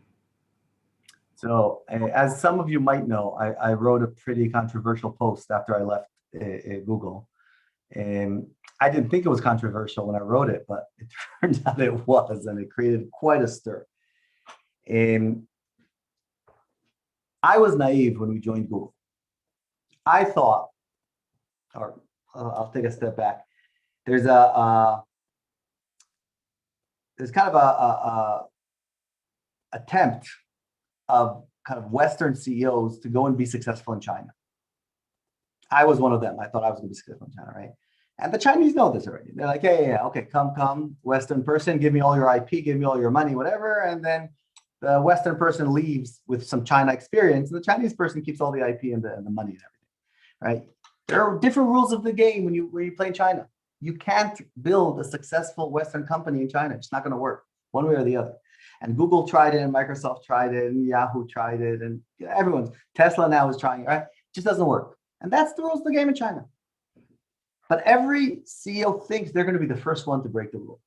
Speaker 2: So as some of you might know, I wrote a pretty controversial post after I left Google. And I didn't think it was controversial when I wrote it, but it turned out it was, and it created quite a stir. I was naive when we joined Google. I thought, or I'll take a step back. There's kind of a attempt of kind of Western CEOs to go and be successful in China. I was one of them. I thought I was going to be successful in China, right? And the Chinese know this already. They're like, yeah, okay, come, Western person, give me all your IP, give me all your money, whatever. And then the Western person leaves with some China experience, and the Chinese person keeps all the IP and the money and everything, right? There are different rules of the game when you play in China. You can't build a successful Western company in China. It's not going to work one way or the other. And Google tried it, and Microsoft tried it, and Yahoo tried it, and Tesla now is trying it, right? It just doesn't work. And that's the rules of the game in China. But every CEO thinks they're going to be the first one to break the rule.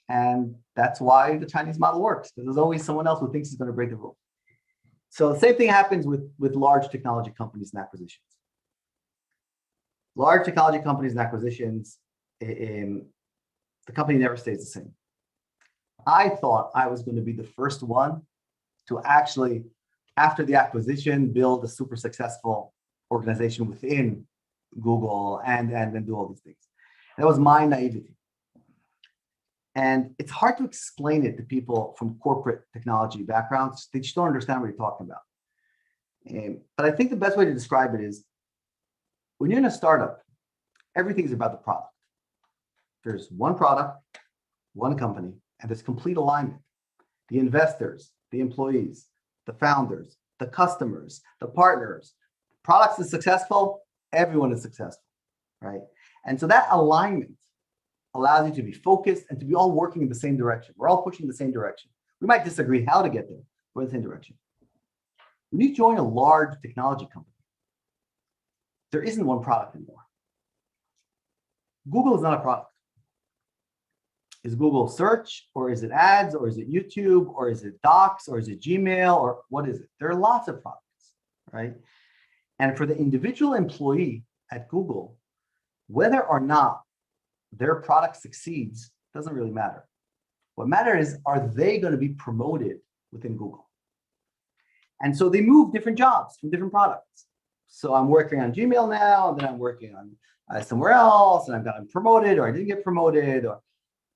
Speaker 2: And that's why the Chinese model works, because there's always someone else who thinks he's going to break the rule. So the same thing happens with large technology companies and acquisitions. Large technology companies and acquisitions, the company never stays the same. I thought I was going to be the first one to actually, after the acquisition, build a super successful organization within Google and then do all these things. That was my naivety. And it's hard to explain it to people from corporate technology backgrounds. They just don't understand what you're talking about. But I think the best way to describe it is, when you're in a startup, everything's about the product. There's one product, one company, and there's complete alignment. The investors, the employees, the founders, the customers, the partners. Products is successful, everyone is successful, right? And so that alignment allows you to be focused and to be all working in the same direction. We're all pushing the same direction. We might disagree how to get there, but in the same direction. When you join a large technology company, there isn't one product anymore. Google is not a product. Is Google search, or is it ads, or is it YouTube, or is it Docs, or is it Gmail, or what is it? There are lots of products, right? And for the individual employee at Google, whether or not their product succeeds doesn't really matter. What matters is, are they going to be promoted within Google? And so they move different jobs from different products. So I'm working on Gmail now, and then I'm working on somewhere else, and I've gotten promoted, or I didn't get promoted, or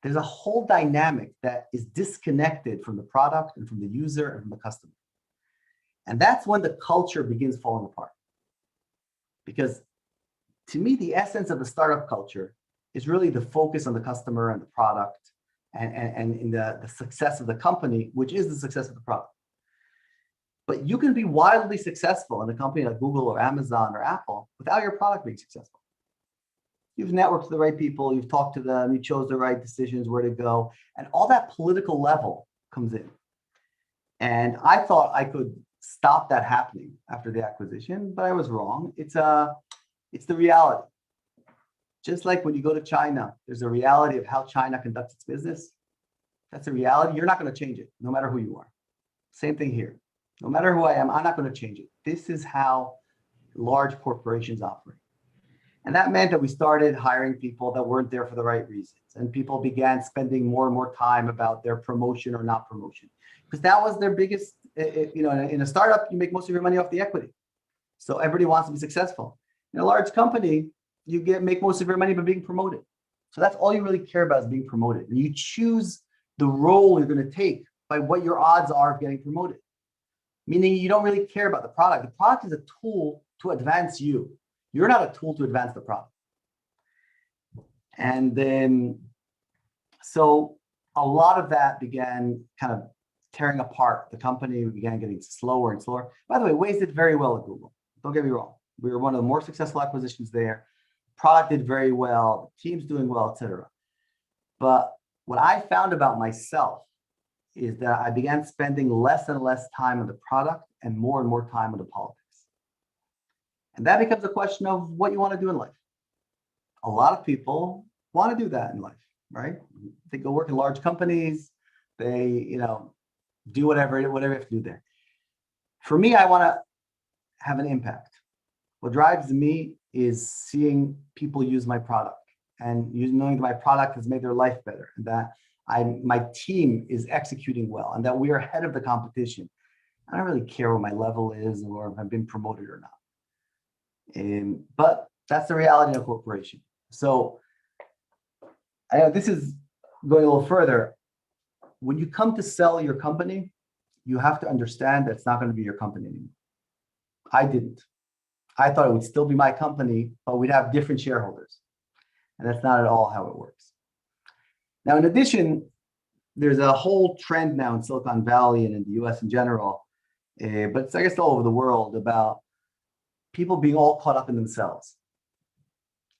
Speaker 2: there's a whole dynamic that is disconnected from the product and from the user and from the customer. And that's when the culture begins falling apart. Because to me, the essence of the startup culture is really the focus on the customer and the product and in the success of the company, which is the success of the product. But you can be wildly successful in a company like Google or Amazon or Apple without your product being successful. You've networked with the right people, you've talked to them, you chose the right decisions, where to go, and all that political level comes in. And I thought I could stop that happening after the acquisition, but I was wrong. It's the reality. Just like when you go to China, there's a reality of how China conducts its business. That's a reality. You're not going to change it, no matter who you are. Same thing here. No matter who I am, I'm not going to change it. This is how large corporations operate. And that meant that we started hiring people that weren't there for the right reasons. And people began spending more and more time about their promotion or not promotion. Because that was their biggest, in a startup, you make most of your money off the equity. So everybody wants to be successful. In a large company, you make most of your money by being promoted. So that's all you really care about, is being promoted. And you choose the role you're going to take by what your odds are of getting promoted. Meaning you don't really care about the product. The product is a tool to advance you. You're not a tool to advance the product. And then, so a lot of that began kind of tearing apart the company. We began getting slower and slower. By the way, Waze did very well at Google. Don't get me wrong. We were one of the more successful acquisitions there. Product did very well. The team's doing well, etc. But what I found about myself is that I began spending less and less time on the product and more time on the politics. And that becomes a question of what you want to do in life. A lot of people want to do that in life, right? They go work in large companies. They, do whatever you have to do there. For me, I want to have an impact. What drives me is seeing people use my product and knowing that my product has made their life better, and that my team is executing well, and that we are ahead of the competition. I don't really care what my level is or if I've been promoted or not. But that's the reality of a corporation. So I know this is going a little further. When you come to sell your company, you have to understand that it's not going to be your company anymore. I didn't. I thought it would still be my company, but we'd have different shareholders. And that's not at all how it works. Now, in addition, there's a whole trend now in Silicon Valley and in the US in general, but it's, I guess, all over the world about people being all caught up in themselves.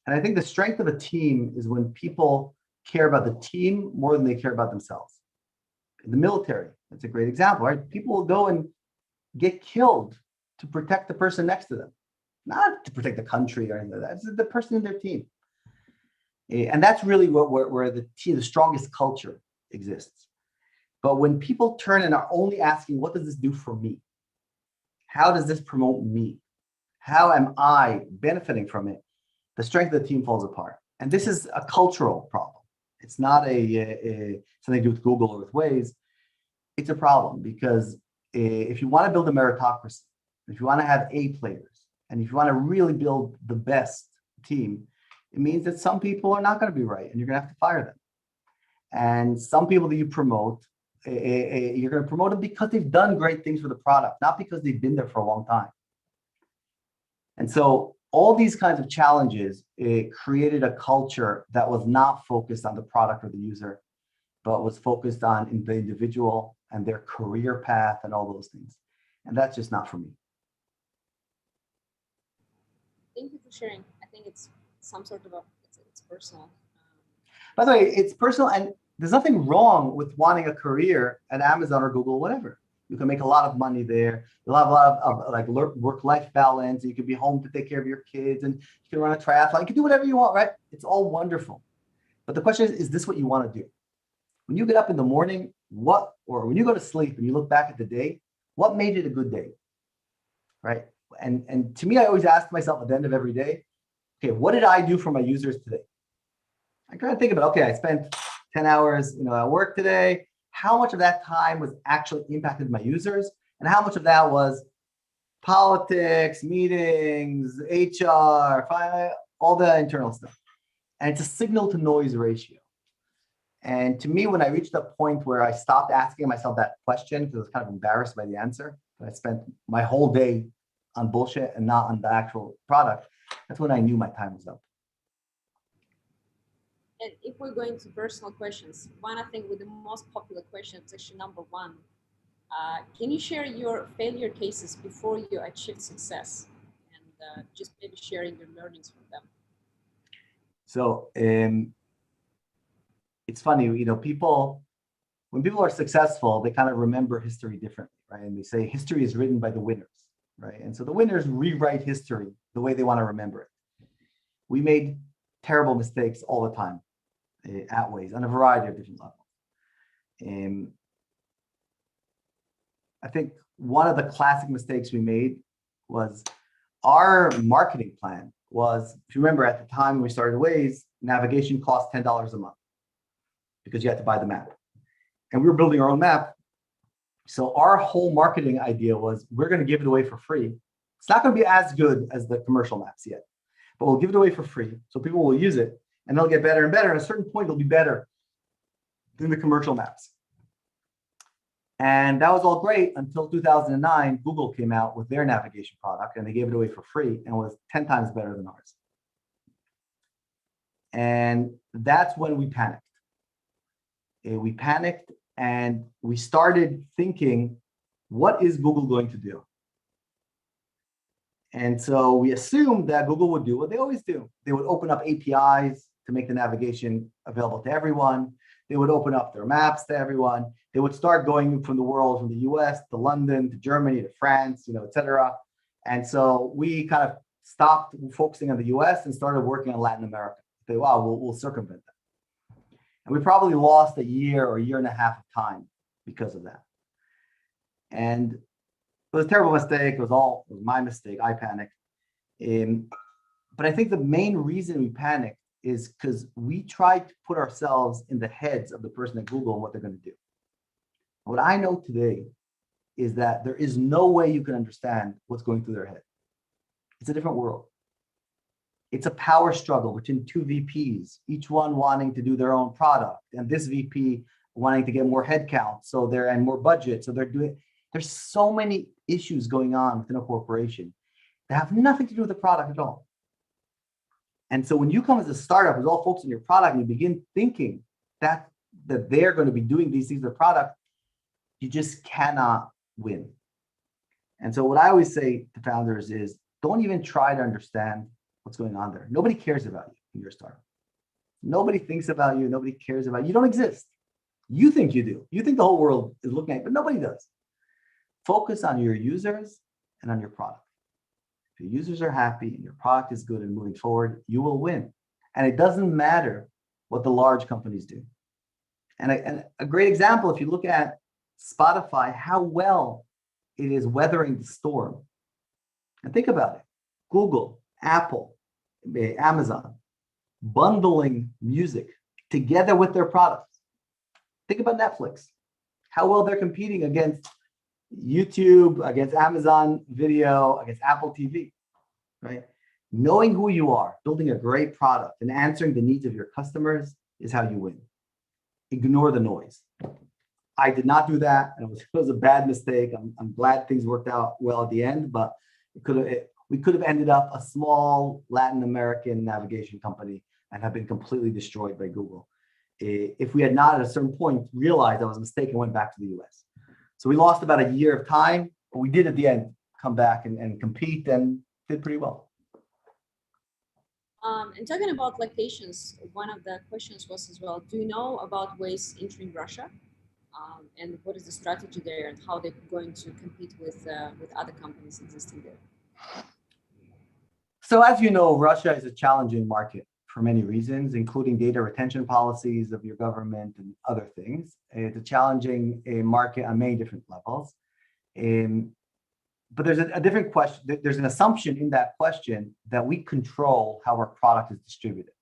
Speaker 2: And I think the strength of a team is when people care about the team more than they care about themselves. In the military, that's a great example, right? People will go and get killed to protect the person next to them, not to protect the country or anything like that. It's the person in their team. And that's really where the strongest culture exists. But when people turn and are only asking, what does this do for me? How does this promote me? How am I benefiting from it? The strength of the team falls apart. And this is a cultural problem. It's not something to do with Google or with Waze. It's a problem because if you want to build a meritocracy, if you want to have A players, and if you want to really build the best team, it means that some people are not going to be right and you're going to have to fire them. And some people that you promote, you're going to promote them because they've done great things for the product, not because they've been there for a long time. And so all these kinds of challenges created a culture that was not focused on the product or the user, but was focused on the individual and their career path and all those things. And that's just not for me.
Speaker 1: Thank you for sharing. I think it's some sort of it's personal.
Speaker 2: By the way, it's personal, and there's nothing wrong with wanting a career at Amazon or Google, whatever. You can make a lot of money there. You'll have a lot of like work-life balance. You can be home to take care of your kids, and you can run a triathlon. You can do whatever you want, right? It's all wonderful. But the question is this what you want to do? When you get up in the morning, or when you go to sleep and you look back at the day, what made it a good day, right? And to me, I always ask myself at the end of every day, okay, what did I do for my users today? I kind of think about, okay, I spent 10 hours, at work today. How much of that time was actually impacted my users? And how much of that was politics, meetings, HR, all the internal stuff? And it's a signal to noise ratio. And to me, when I reached a point where I stopped asking myself that question, because I was kind of embarrassed by the answer, but I spent my whole day on bullshit and not on the actual product, that's when I knew my time was up.
Speaker 1: And if we're going to personal questions, one I think with the most popular question is actually number one. Can you share your failure cases before you achieved success? And just maybe sharing your learnings from them.
Speaker 2: So it's funny, when people are successful, they kind of remember history differently, right? And they say history is written by the winners, right? And so the winners rewrite history the way they want to remember it. We made terrible mistakes all the time at Waze on a variety of different levels. I think one of the classic mistakes we made was our marketing plan was, if you remember at the time when we started Waze, navigation cost $10 a month because you had to buy the map. And we were building our own map. So our whole marketing idea was we're going to give it away for free. It's not going to be as good as the commercial maps yet, but we'll give it away for free. So people will use it and they'll get better and better. At a certain point, it'll be better than the commercial maps. And that was all great until 2009, Google came out with their navigation product and they gave it away for free and was 10 times better than ours. And that's when we panicked. We panicked and we started thinking, what is Google going to do? And so we assumed that Google would do what they always do. They would open up APIs to make the navigation available to everyone. They would open up their maps to everyone. They would start going from the world, from the US to London, to Germany, to France, et cetera. And so we kind of stopped focusing on the US and started working on Latin America. Say, wow, we'll circumvent that. And we probably lost a year or a year and a half of time because of that. And it was a terrible mistake. It was my mistake. I panicked. But I think the main reason we panicked is because we tried to put ourselves in the heads of the person at Google and what they're going to do. What I know today is that there is no way you can understand what's going through their head. It's a different world. It's a power struggle between two VPs, each one wanting to do their own product, and this VP wanting to get more headcount, and more budget. So there's so many issues going on within a corporation that have nothing to do with the product at all. And so when you come as a startup who's all focused on your product and you begin thinking that they're going to be doing these things with the product, you just cannot win. And so what I always say to founders is, don't even try to understand what's going on there. Nobody cares about you when you're a startup. Nobody thinks about you. Nobody cares about you. You don't exist. You think you do. You think the whole world is looking at you, but nobody does. Focus on your users and on your product. If your users are happy and your product is good and moving forward, you will win. And it doesn't matter what the large companies do. And a great example, if you look at Spotify, how well it is weathering the storm. And think about it. Google, Apple, Amazon, bundling music together with their products. Think about Netflix, how well they're competing against YouTube, against Amazon Video, against Apple TV, right? Knowing who you are, building a great product, and answering the needs of your customers is how you win. Ignore the noise. I did not do that, and it was a bad mistake. I'm glad things worked out well at the end, but we could have ended up a small Latin American navigation company and have been completely destroyed by Google. If we had not at a certain point realized that was a mistake and went back to the US. So we lost about a year of time, but we did at the end come back and compete and did pretty well.
Speaker 1: And talking about locations, one of the questions was as well, do you know about Waze entering Russia? And what is the strategy there and how they're going to compete with other companies existing there?
Speaker 2: So as you know, Russia is a challenging market for many reasons, including data retention policies of your government and other things. It's a challenging market on many different levels. But there's a different question. There's an assumption in that question that we control how our product is distributed.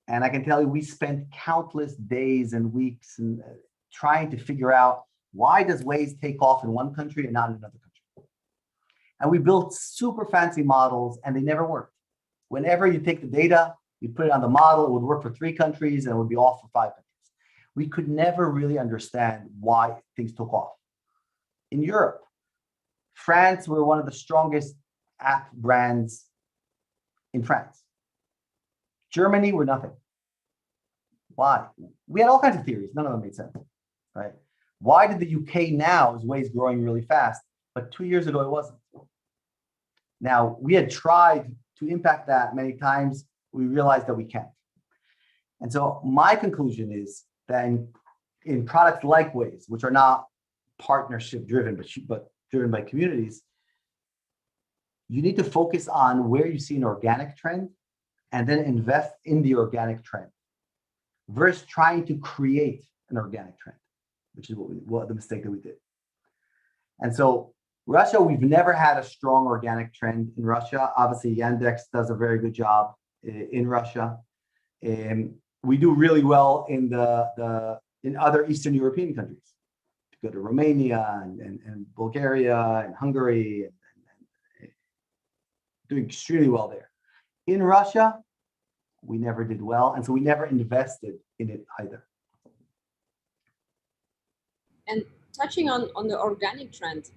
Speaker 2: And I can tell you, we spent countless days and weeks and trying to figure out, why does Waze take off in one country and not in another country? And we built super fancy models and they never worked. Whenever you take the data, you put it on the model, it would work for 3 countries and it would be off for 5 countries. We could never really understand why things took off. In Europe, France, we're one of the strongest app brands in France. Germany, we're nothing. Why? We had all kinds of theories. None of them made sense, right? Why did the UK now is Waze growing really fast, but 2 years ago it wasn't? Now, we had tried to impact that many times. We realized that we can't. And so my conclusion is that in products like Waze, which are not partnership driven, but driven by communities, you need to focus on where you see an organic trend and then invest in the organic trend versus trying to create an organic trend, which is what the mistake that we did. And so Russia, we've never had a strong organic trend in Russia. Obviously, Yandex does a very good job in Russia. And we do really well in other Eastern European countries. Go to Romania and Bulgaria and Hungary, and doing extremely well there. In Russia, we never did well, and so we never invested in it either.
Speaker 1: And touching on the organic trend,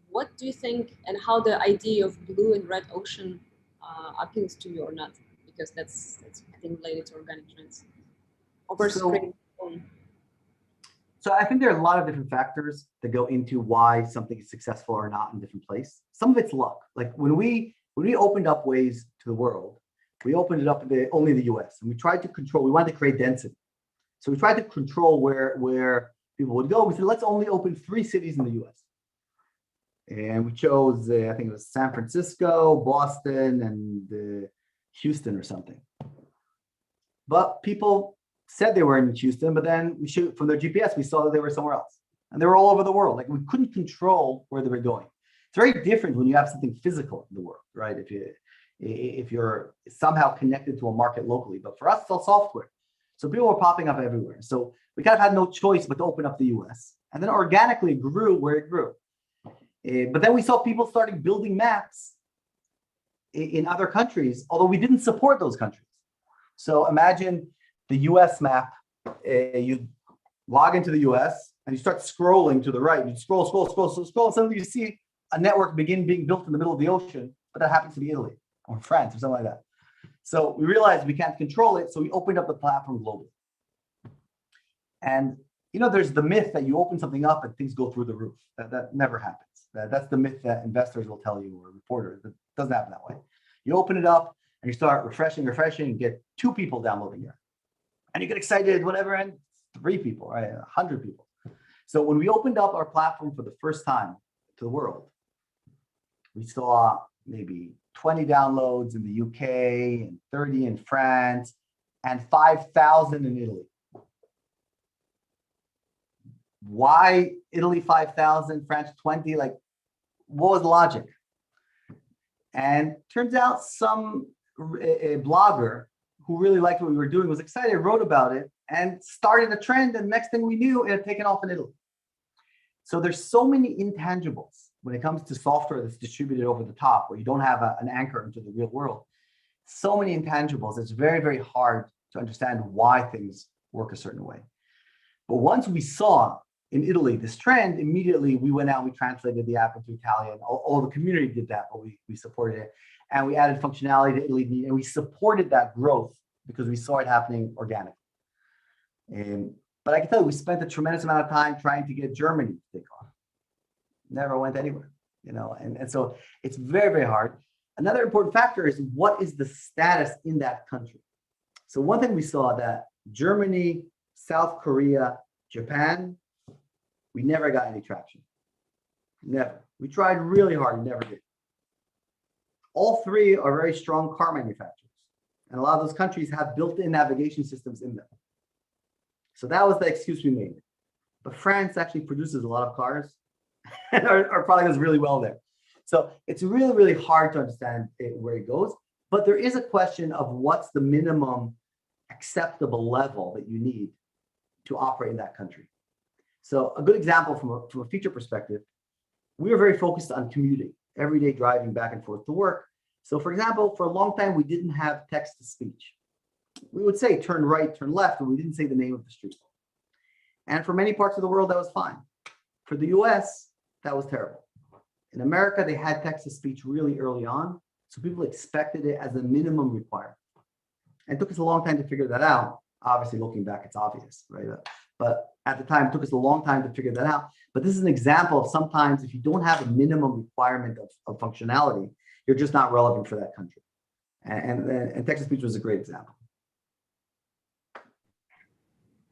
Speaker 1: what do you think and how the idea of blue and red ocean appeals to you or not? Because that's I think related to organic trends.
Speaker 2: So I think there are a lot of different factors that go into why something is successful or not in different places. Some of it's luck. Like when we opened up Waze to the world, we opened it up to only the US, and we tried to control. We wanted to create density, so we tried to control where people would go. We said, let's only open 3 cities in the US, and we chose I think it was San Francisco, Boston, and Houston or something. But people said they were in Houston, but then from their GPS, we saw that they were somewhere else. And they were all over the world. Like we couldn't control where they were going. It's very different when you have something physical in the world, right? If you're somehow connected to a market locally. But for us, it's all software. So people were popping up everywhere. So we kind of had no choice but to open up the US. And then organically grew where it grew. But then we saw people starting building maps in other countries, although we didn't support those countries. So imagine the US map, you log into the US and you start scrolling to the right. You scroll, and suddenly you see a network begin being built in the middle of the ocean, but that happens to be Italy or France or something like that. So we realized we can't control it, so we opened up the platform globally. And there's the myth that you open something up and things go through the roof. That never happens. That's the myth that investors will tell you or reporters. It doesn't happen that way. You open it up and you start refreshing, and get 2 people downloading it. And you get excited, whatever, and 3 people, right? 100 people. So when we opened up our platform for the first time to the world, we saw maybe 20 downloads in the UK and 30 in France and 5,000 in Italy. Why Italy 5,000, France 20? Like, what was the logic? And turns out a blogger who really liked what we were doing was excited, wrote about it, and started a trend. And next thing we knew, it had taken off in Italy. So there's so many intangibles when it comes to software that's distributed over the top, where you don't have an anchor into the real world. So many intangibles. It's very, very hard to understand why things work a certain way. But once we saw in Italy this trend, immediately we went out, we translated the app into Italian. All the community did that, but we supported it. And we added functionality to Italy, and we supported that growth because we saw it happening organically. But I can tell you, we spent a tremendous amount of time trying to get Germany to take off. Never went anywhere, and so it's very, very hard. Another important factor is what is the status in that country. So one thing we saw that Germany, South Korea, Japan, we never got any traction. Never. We tried really hard, we never did. All 3 are very strong car manufacturers. And a lot of those countries have built-in navigation systems in them. So that was the excuse we made. But France actually produces a lot of cars. And our product does really well there. So it's really, really hard to understand where it goes. But there is a question of what's the minimum acceptable level that you need to operate in that country. So a good example from a feature perspective, we were very focused on commuting, everyday driving back and forth to work. So for example, for a long time, we didn't have text to speech. We would say turn right, turn left, but we didn't say the name of the street. And for many parts of the world, that was fine. For the US, that was terrible. In America, they had text to speech really early on. So people expected it as a minimum requirement. And it took us a long time to figure that out. Obviously, looking back, it's obvious, right? But at the time, it took us a long time to figure that out. But this is an example of sometimes if you don't have a minimum requirement of functionality, you're just not relevant for that country. And text to speech was a great example.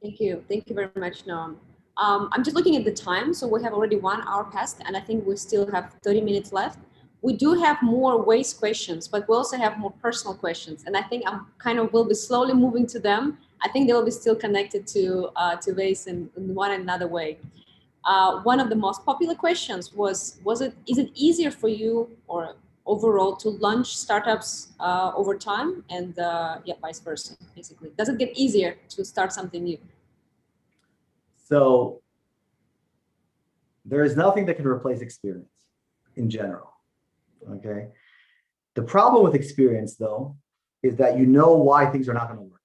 Speaker 1: Thank you. Thank you very much, Noam. I'm just looking at the time. So we have already 1 hour passed, and I think we still have 30 minutes left. We do have more Waze questions, but we also have more personal questions. And I think will be slowly moving to them. I think they will be still connected to Waze in one another way. One of the most popular questions is it easier for you or overall to launch startups over time, and vice versa, basically? Does it get easier to start something new?
Speaker 2: So there is nothing that can replace experience in general, okay? The problem with experience, though, is that you know why things are not going to work.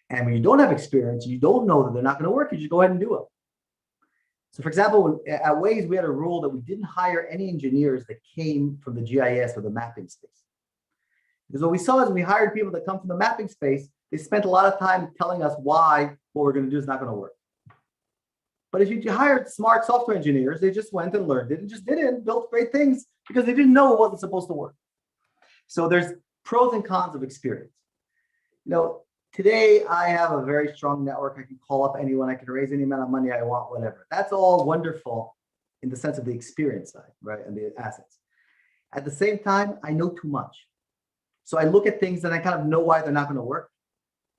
Speaker 2: And when you don't have experience, you don't know that they're not going to work, you just go ahead and do it. So for example, at Waze, we had a rule that we didn't hire any engineers that came from the GIS or the mapping space. Because what we saw is we hired people that come from the mapping space, they spent a lot of time telling us why what we're going to do is not going to work. But if you hired smart software engineers, they just went and learned it and just did it and built great things because they didn't know it wasn't supposed to work. So there's pros and cons of experience. Today I have a very strong network. I can call up anyone. I can raise any amount of money I want, whatever. That's all wonderful in the sense of the experience side, right? And the assets. At the same time, I know too much. So I look at things and I kind of know why they're not going to work.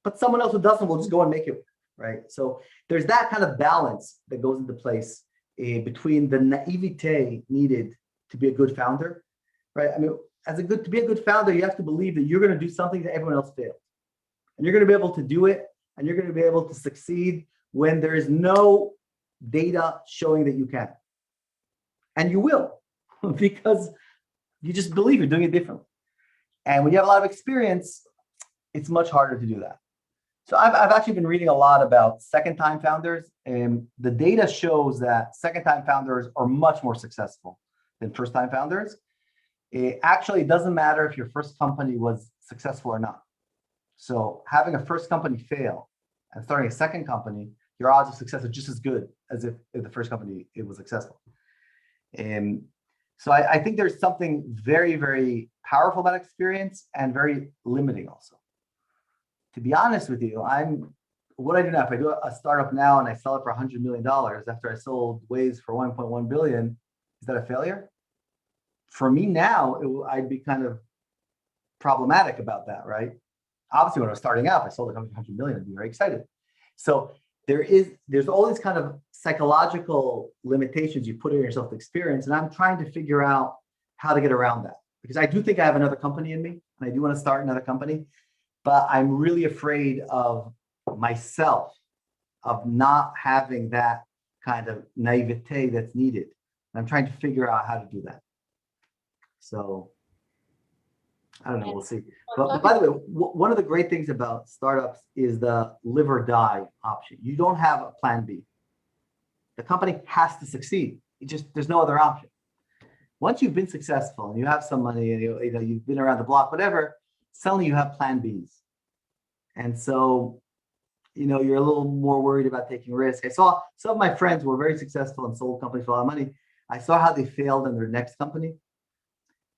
Speaker 2: But someone else who doesn't will just go and make it work, right? So there's that kind of balance that goes into place between the naivete needed to be a good founder, right? I mean, to be a good founder, you have to believe that you're going to do something that everyone else failed. And you're going to be able to do it, and you're going to be able to succeed when there is no data showing that you can. And you will, because you just believe you're doing it differently. And when you have a lot of experience, it's much harder to do that. So I've actually been reading a lot about second-time founders, and the data shows that second-time founders are much more successful than first-time founders. It actually doesn't matter if your first company was successful or not. So having a first company fail and starting a second company, your odds of success are just as good as if the first company it was successful. And so I think there's something very, very powerful about experience and very limiting also. To be honest with you, what I do now, if I do a startup now and I sell it for $100 million after I sold Waze for 1.1 billion, is that a failure? For me now, I'd be kind of problematic about that, right? Obviously, when I was starting out, if I sold a company for 100 million, I'd be very excited. So there's all these kind of psychological limitations you put in yourself to experience, and I'm trying to figure out how to get around that. Because I do think I have another company in me, and I do want to start another company, but I'm really afraid of myself, of not having that kind of naivete that's needed. And I'm trying to figure out how to do that. So I don't know, we'll see. But by the way, one of the great things about startups is the live or die option. You don't have a plan B. The company has to succeed. There's no other option. Once you've been successful and you have some money and you've been around the block, whatever, suddenly you have plan Bs. And so, you're a little more worried about taking risk. I saw some of my friends who were very successful and sold companies for a lot of money. I saw how they failed in their next company.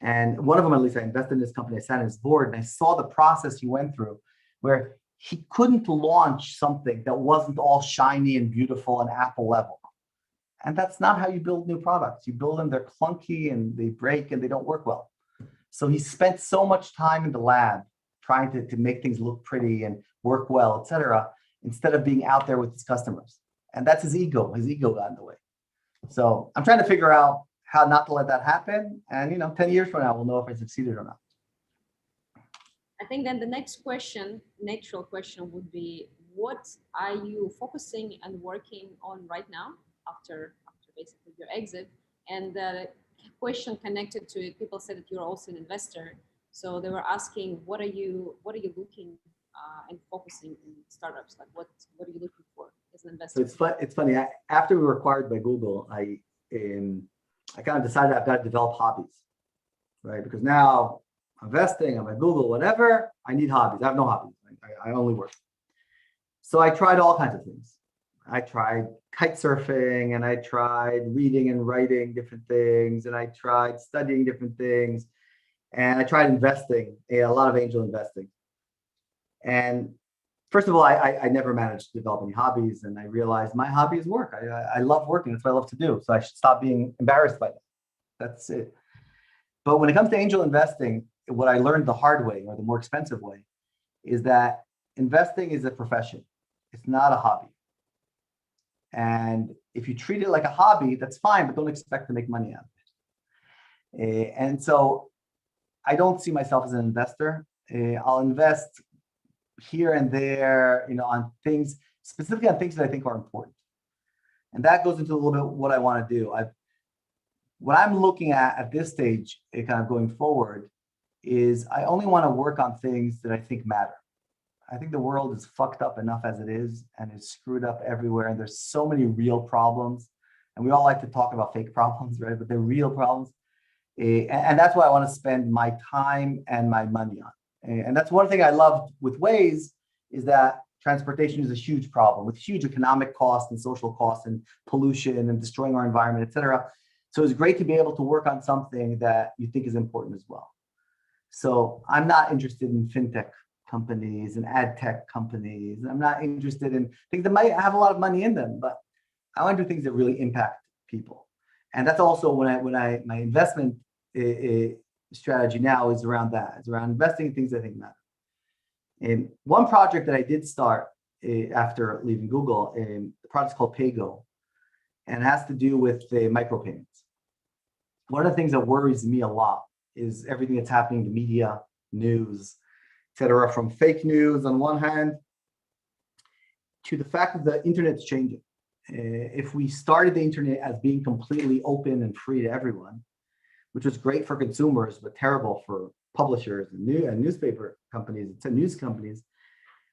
Speaker 2: And one of them, at least, I invested in this company, I sat on his board, and I saw the process he went through where he couldn't launch something that wasn't all shiny and beautiful and Apple level. And that's not how you build new products. You build them, they're clunky and they break and they don't work well. So he spent so much time in the lab trying to make things look pretty and work well, et cetera, instead of being out there with his customers. And that's his ego. His ego got in the way. So I'm trying to figure out how not to let that happen. And 10 years from now, we'll know if I succeeded or not.
Speaker 1: I think then the next natural question would be, what are you focusing and working on right now after basically your exit? And the question connected to it, people said that you're also an investor. So they were asking, what are you looking and focusing in startups? Like what are you looking for as an investor?
Speaker 2: So it's funny. After we were acquired by Google, I kind of decided I've got to develop hobbies, right? Because now I'm investing, I'm at Google, whatever, I need hobbies. I have no hobbies. I only work. So I tried all kinds of things. I tried kite surfing, and I tried reading and writing different things, and I tried studying different things, and I tried investing, a lot of angel investing. And first of all, I never managed to develop any hobbies, and I realized my hobby is work. I love working. That's what I love to do. So I should stop being embarrassed by that. That's it. But when it comes to angel investing, what I learned the hard way, or the more expensive way, is that investing is a profession. It's not a hobby. And if you treat it like a hobby, that's fine, but don't expect to make money out of it. And so I don't see myself as an investor. I'll invest here and there, on things, specifically on things that I think are important. And that goes into a little bit what I want to do. What I'm looking at this stage, kind of going forward, is I only want to work on things that I think matter. I think the world is fucked up enough as it is, and it's screwed up everywhere. And there's so many real problems. And we all like to talk about fake problems, right? But they're real problems. And that's what I want to spend my time and my money on. And that's one thing I love with Waze, is that transportation is a huge problem with huge economic costs and social costs and pollution and destroying our environment, et cetera. So it's great to be able to work on something that you think is important as well. So I'm not interested in fintech companies and ad tech companies. I'm not interested in things that might have a lot of money in them, but I want to do things that really impact people. And that's also my investment strategy now is around that. It's around investing in things I think matter. And one project that I did start after leaving Google, the project's called PayGo, and it has to do with the micropayments. One of the things that worries me a lot is everything that's happening in the media, news, etc., from fake news on one hand to the fact that the internet's changing. If we started the internet as being completely open and free to everyone, which was great for consumers, but terrible for publishers and newspaper companies and news companies,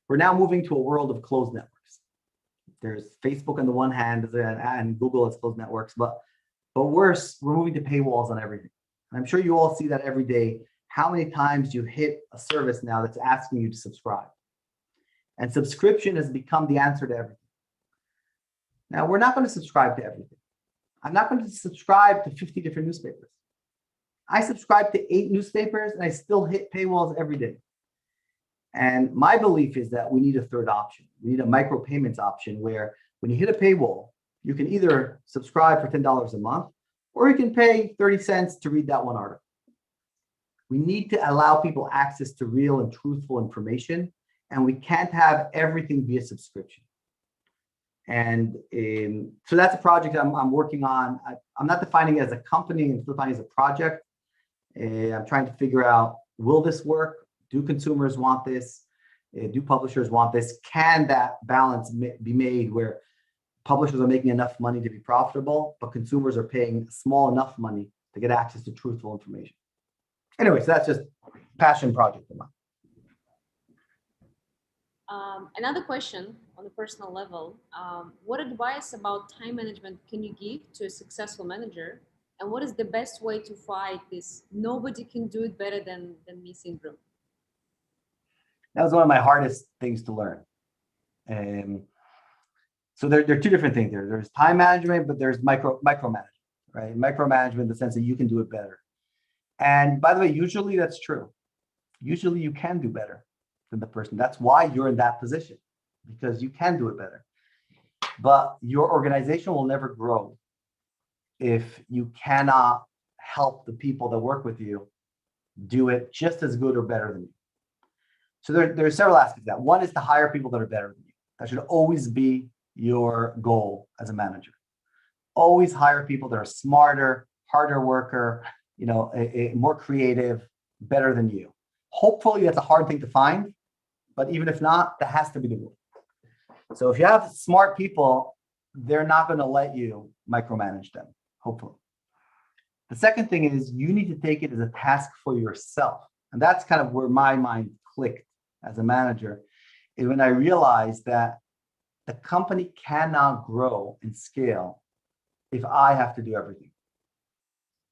Speaker 2: we're now moving to a world of closed networks. There's Facebook on the one hand, and Google has closed networks, but worse, we're moving to paywalls on everything. And I'm sure you all see that every day, how many times you hit a service now that's asking you to subscribe. And subscription has become the answer to everything. Now, we're not going to subscribe to everything. I'm not going to subscribe to 50 different newspapers. I subscribe to 8 newspapers and I still hit paywalls every day. And my belief is that we need a third option. We need a micropayments option where when you hit a paywall, you can either subscribe for $10 a month, or you can pay 30 cents to read that one article. We need to allow people access to real and truthful information, and we can't have everything be a subscription. And so that's a project I'm working on. I'm not defining it as a company, I'm defining it as a project. I'm trying to figure out, will this work? Do consumers want this? Do publishers want this? Can that balance be made where publishers are making enough money to be profitable, but consumers are paying small enough money to get access to truthful information? Anyway, so that's just a passion project of mine.
Speaker 1: Another question on a personal level, what advice about time management can you give to a successful manager? And what is the best way to fight this nobody can do it better than me syndrome?
Speaker 2: That was one of my hardest things to learn. So there are two different things there. There's time management, but there's micromanagement, right? Micromanagement in the sense that you can do it better. And by the way, usually that's true. Usually you can do better than the person. That's why you're in that position, because you can do it better. But your organization will never grow if you cannot help the people that work with you do it just as good or better than you. So there are several aspects of that. One is to hire people that are better than you. That should always be your goal as a manager. Always hire people that are smarter, harder worker, more creative, better than you. Hopefully that's a hard thing to find, but even if not, that has to be the rule. So if you have smart people, they're not going to let you micromanage them, hopefully. The second thing is you need to take it as a task for yourself. And that's kind of where my mind clicked as a manager, is when I realized that the company cannot grow and scale if I have to do everything.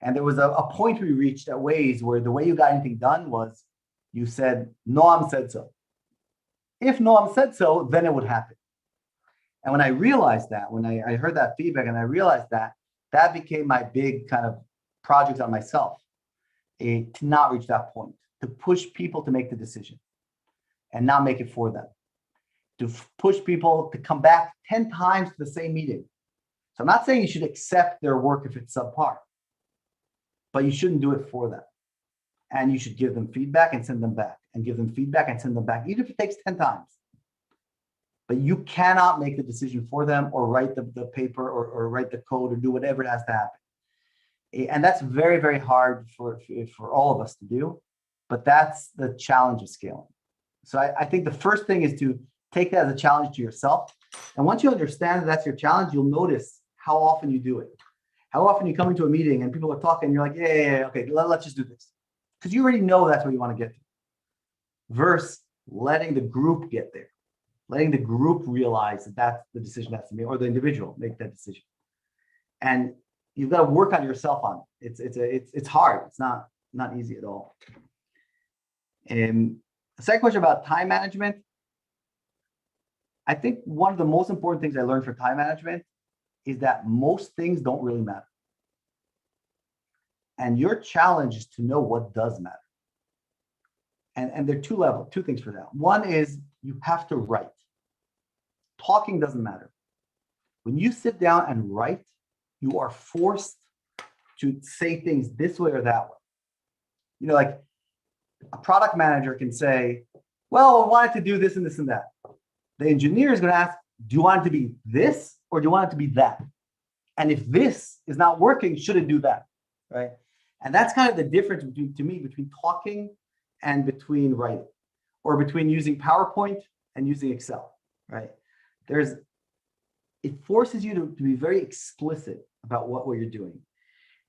Speaker 2: And there was a point we reached at Waze where the way you got anything done was you said, Noam said so. If Noam said so, then it would happen. And when I realized that, when I heard that feedback and I realized that, that became my big kind of project on myself, to not reach that point, to push people to make the decision and not make it for them, to push people to come back 10 times to the same meeting. So I'm not saying you should accept their work if it's subpar, but you shouldn't do it for them. And you should give them feedback and send them back, and give them feedback and send them back, even if it takes 10 times. But you cannot make the decision for them or write the paper or write the code or do whatever it has to happen. And that's very, very hard for all of us to do, but that's the challenge of scaling. So I think the first thing is to take that as a challenge to yourself. And once you understand that that's your challenge, you'll notice how often you do it. How often you come into a meeting and people are talking and you're like, yeah, okay, let's just do this. Because you already know that's what you want to get to. Versus letting the group get there. Letting the group realize that that's the decision that's to make, or the individual make that decision. And you've got to work on yourself on it. It's hard. It's not easy at all. And the second question about time management. I think one of the most important things I learned for time management is that most things don't really matter. And your challenge is to know what does matter. And there are two things for that. One is you have to write. Talking doesn't matter. When you sit down and write, you are forced to say things this way or that way. Like a product manager can say, well, I wanted to do this and this and that. The engineer is going to ask, do you want it to be this or do you want it to be that? And if this is not working, should it do that, right? And that's kind of the difference between talking and between writing. or between using PowerPoint and using Excel, right? It forces you to be very explicit about what you're doing.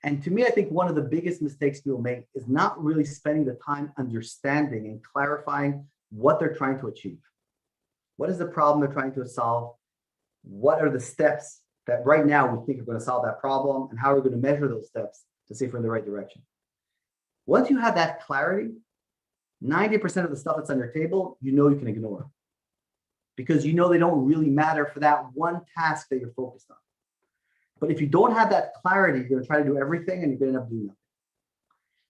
Speaker 2: And to me, I think one of the biggest mistakes people make is not really spending the time understanding and clarifying what they're trying to achieve. What is the problem they're trying to solve? What are the steps that right now we think are going to solve that problem, and how are we going to measure those steps to see if we're in the right direction? Once you have that clarity, 90% of the stuff that's on your table, you know you can ignore, because you know they don't really matter for that one task that you're focused on. But if you don't have that clarity, you're going to try to do everything and you're going to end up doing nothing.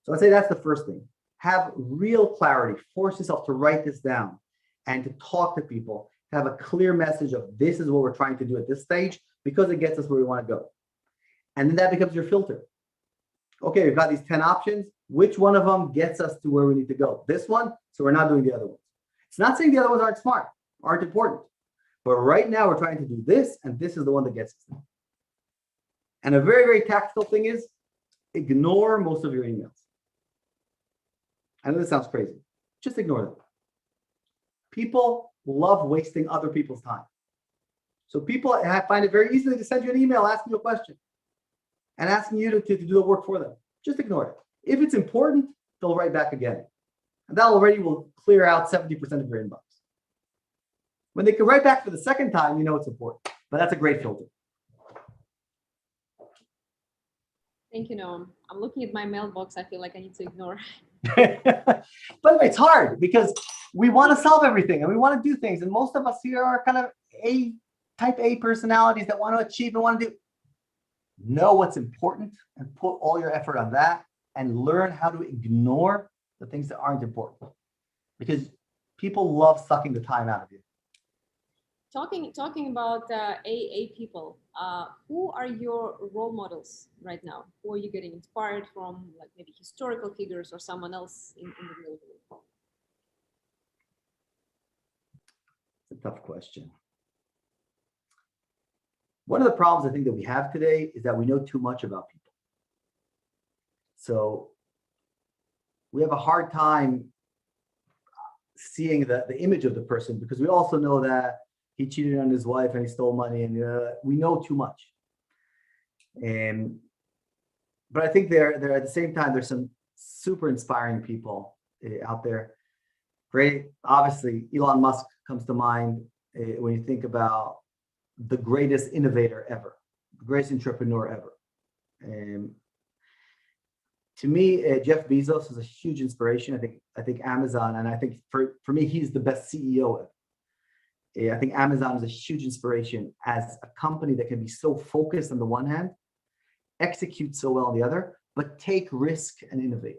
Speaker 2: So I'd say that's the first thing. Have real clarity. Force yourself to write this down and to talk to people. Have a clear message of this is what we're trying to do at this stage, because it gets us where we want to go. And then that becomes your filter. Okay, we've got these 10 options. Which one of them gets us to where we need to go? This one, so we're not doing the other ones. It's not saying the other ones aren't smart, aren't important. But right now we're trying to do this, and this is the one that gets us there. And a very, very tactical thing is ignore most of your emails. I know this sounds crazy. Just ignore them. People love wasting other people's time. So people find it very easy to send you an email asking you a question and asking you to do the work for them. Just ignore it. If it's important, they'll write back again. And that already will clear out 70% of your inbox. When they can write back for the second time, you know it's important. But that's a great filter.
Speaker 1: Thank you, Noam. I'm looking at my mailbox. I feel like I need to ignore.
Speaker 2: By the way, it's hard because we want to solve everything and we want to do things. And most of us here are kind of type A personalities that want to achieve and want to do. Know what's important and put all your effort on that, and learn how to ignore the things that aren't important, because people love sucking the time out of you.
Speaker 1: Talking about AA people, who are your role models right now? Who are you getting inspired from, like maybe historical figures or someone else in the real world?
Speaker 2: It's a tough question. One of the problems I think that we have today is that we know too much about people. So we have a hard time seeing the image of the person, because we also know that he cheated on his wife and he stole money, and we know too much. But I think there at the same time, there's some super inspiring people out there. Great, obviously, Elon Musk comes to mind when you think about the greatest innovator ever, the greatest entrepreneur ever. To me, Jeff Bezos is a huge inspiration. I think Amazon, and I think for me, he's the best CEO ever. I think Amazon is a huge inspiration as a company that can be so focused on the one hand, execute so well on the other, but take risk and innovate.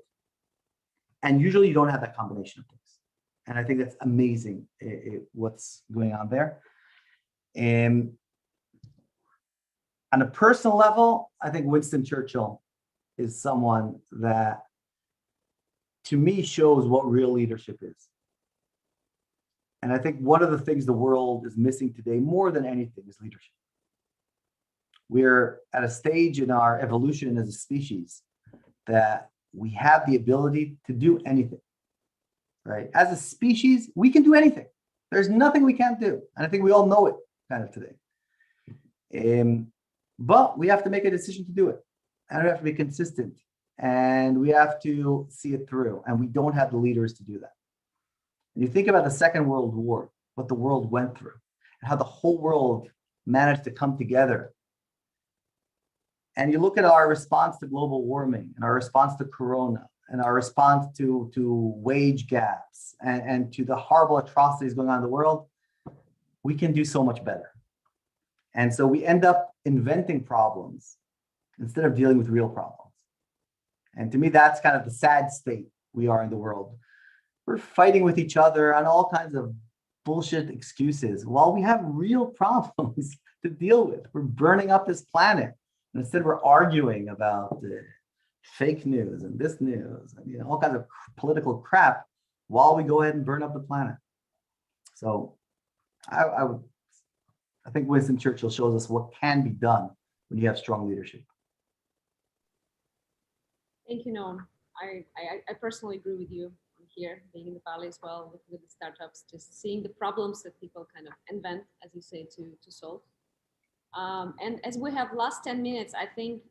Speaker 2: And usually you don't have that combination of things. And I think that's amazing what's going on there. On a personal level, I think Winston Churchill is someone that, to me, shows what real leadership is. And I think one of the things the world is missing today more than anything is leadership. We're at a stage in our evolution as a species that we have the ability to do anything, right? As a species, we can do anything. There's nothing we can't do. And I think we all know it kind of today. But we have to make a decision to do it. And we have to be consistent. And we have to see it through. And we don't have the leaders to do that. And you think about the Second World War, what the world went through, and how the whole world managed to come together. And you look at our response to global warming, and our response to Corona, and our response to wage gaps, and to the horrible atrocities going on in the world, we can do so much better. And so we end up inventing problems instead of dealing with real problems. And to me, that's kind of the sad state we are in the world. We're fighting with each other on all kinds of bullshit excuses while we have real problems to deal with. We're burning up this planet. And instead, we're arguing about fake news and this news and all kinds of political crap while we go ahead and burn up the planet. So I think Winston Churchill shows us what can be done when you have strong leadership.
Speaker 1: Thank you, Noam. I personally agree with you on here, being in the Valley as well, with the startups, just seeing the problems that people kind of invent, as you say, to solve. And as we have last 10 minutes, I think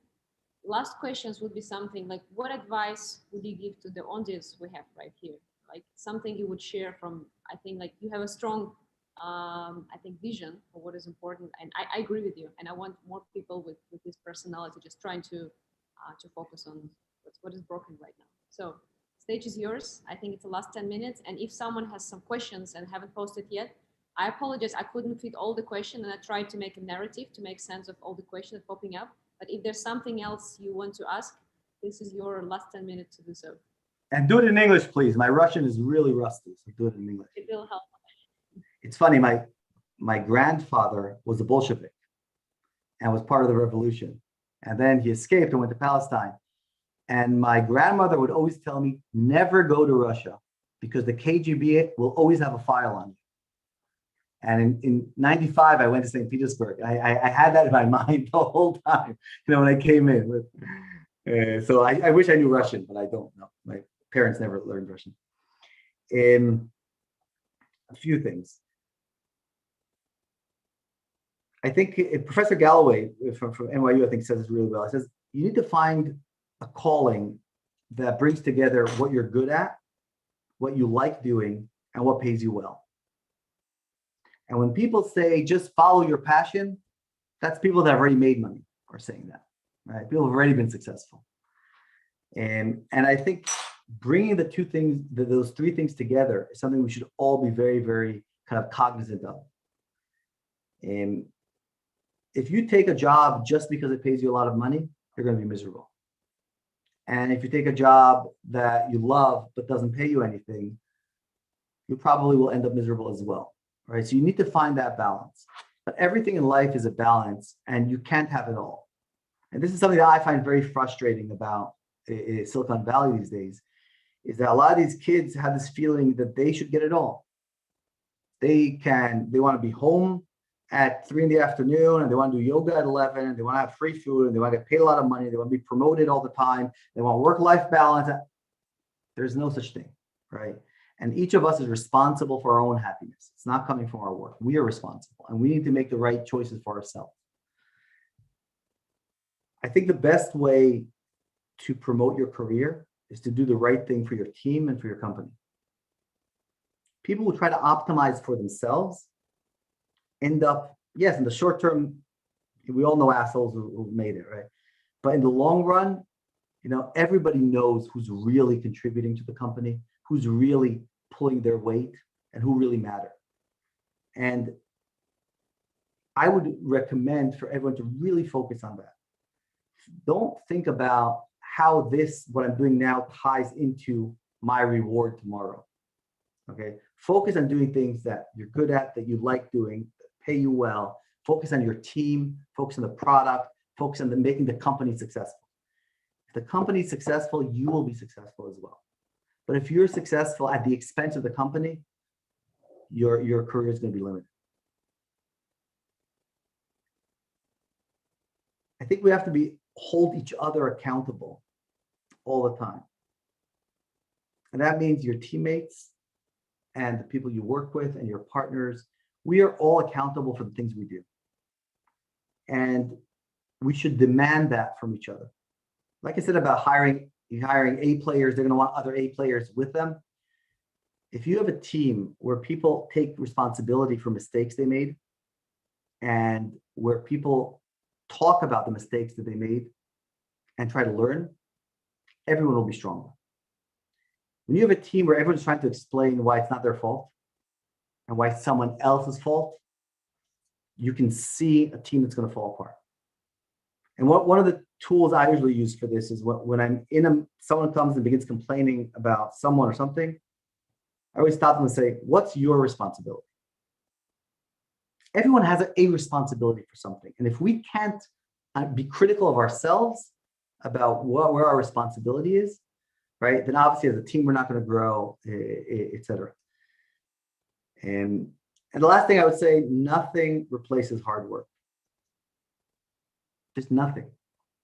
Speaker 1: last questions would be something like, what advice would you give to the audience we have right here? Like something you would share from, I think like you have a strong, I think vision for what is important. And I agree with you. And I want more people with this personality, just trying to focus on what is broken right now. So stage is yours. I think it's the last 10 minutes. And if someone has some questions and haven't posted yet, I apologize. I couldn't fit all the questions and I tried to make a narrative to make sense of all the questions popping up. But if there's something else you want to ask, this is your last 10 minutes to do so.
Speaker 2: And do it in English, please. My Russian is really rusty, so do it in English.
Speaker 1: It will help.
Speaker 2: It's funny, my grandfather was a Bolshevik and was part of the revolution. And then he escaped and went to Palestine. And my grandmother would always tell me, never go to Russia because the KGB will always have a file on you. And in 95, I went to St. Petersburg. I had that in my mind the whole time, when I came in. So I wish I knew Russian, but I don't know. My parents never learned Russian. A few things. I think Professor Galloway from NYU, I think, says this really well. He says, you need to find a calling that brings together what you're good at, what you like doing, and what pays you well. And when people say, just follow your passion, that's people that have already made money are saying that, right? People have already been successful. And I think bringing the two things, those three things together is something we should all be very, very kind of cognizant of. And if you take a job just because it pays you a lot of money, you're going to be miserable. And if you take a job that you love but doesn't pay you anything, you probably will end up miserable as well, right? So you need to find that balance. But everything in life is a balance, and you can't have it all. And this is something that I find very frustrating about Silicon Valley these days, is that a lot of these kids have this feeling that they should get it all. They want to be home at 3 p.m, and they want to do yoga at 11, and they want to have free food, and they want to get paid a lot of money. They want to be promoted all the time. They want work-life balance. There's no such thing, right? And each of us is responsible for our own happiness. It's not coming from our work. We are responsible, and we need to make the right choices for ourselves. I think the best way to promote your career is to do the right thing for your team and for your company. People who try to optimize for themselves end up, yes, in the short term, we all know assholes who made it, right? But in the long run, everybody knows who's really contributing to the company, who's really pulling their weight, and who really matter. And I would recommend for everyone to really focus on that. Don't think about how what I'm doing now ties into my reward tomorrow. Okay, focus on doing things that you're good at, that you like doing, that pay you well. Focus on your team, focus on the product, focus on making the company successful. If the company is successful, you will be successful as well. But if you're successful at the expense of the company, your career is going to be limited. I think we have to hold each other accountable all the time. And that means your teammates and the people you work with and your partners, we are all accountable for the things we do. And we should demand that from each other. Like I said about hiring A players, they're going to want other A players with them. If you have a team where people take responsibility for mistakes they made, and where people talk about the mistakes that they made and try to learn, everyone will be stronger. When you have a team where everyone's trying to explain why it's not their fault and why it's someone else's fault, you can see a team that's going to fall apart. And one of the tools I usually use for this is when someone comes and begins complaining about someone or something, I always stop them and say, what's your responsibility? Everyone has a responsibility for something. And if we can't be critical of ourselves about where our responsibility is, right, then obviously as a team, we're not going to grow, et cetera. And the last thing I would say, nothing replaces hard work. There's nothing.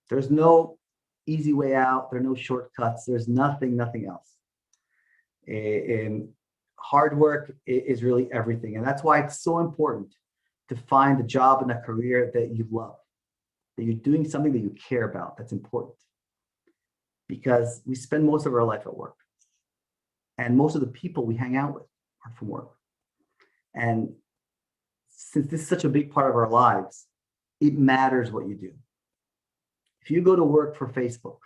Speaker 2: There's no easy way out. There are no shortcuts. There's nothing else. And hard work is really everything. And that's why it's so important to find a job and a career that you love, that you're doing something that you care about. That's important, because we spend most of our life at work, and most of the people we hang out with are from work. And since this is such a big part of our lives, it matters what you do. If you go to work for Facebook,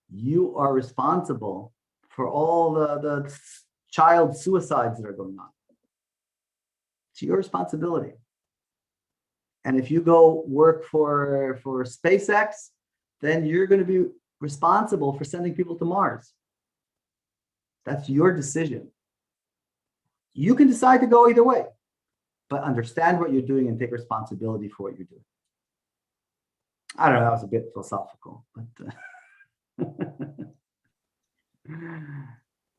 Speaker 2: you are responsible for all the child suicides that are going on. It's your responsibility. And if you go work for SpaceX, then you're going to be responsible for sending people to Mars. That's your decision. You can decide to go either way, but understand what you're doing and take responsibility for what you're doing. I don't know, that was a bit philosophical, but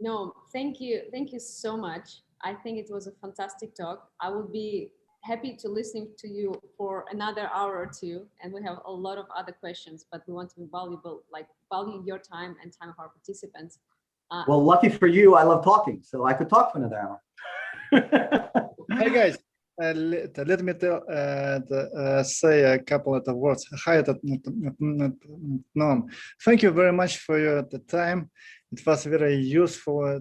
Speaker 1: No, thank you so much. I think it was a fantastic talk. I would be happy to listen to you for another hour or two, and we have a lot of other questions, but we want to be value your time and time of our participants.
Speaker 2: Well, lucky for you, I love talking, so I could talk for another hour.
Speaker 4: Hi guys, let me say a couple of words. Hi, Noam. Thank you very much for your time. It was very useful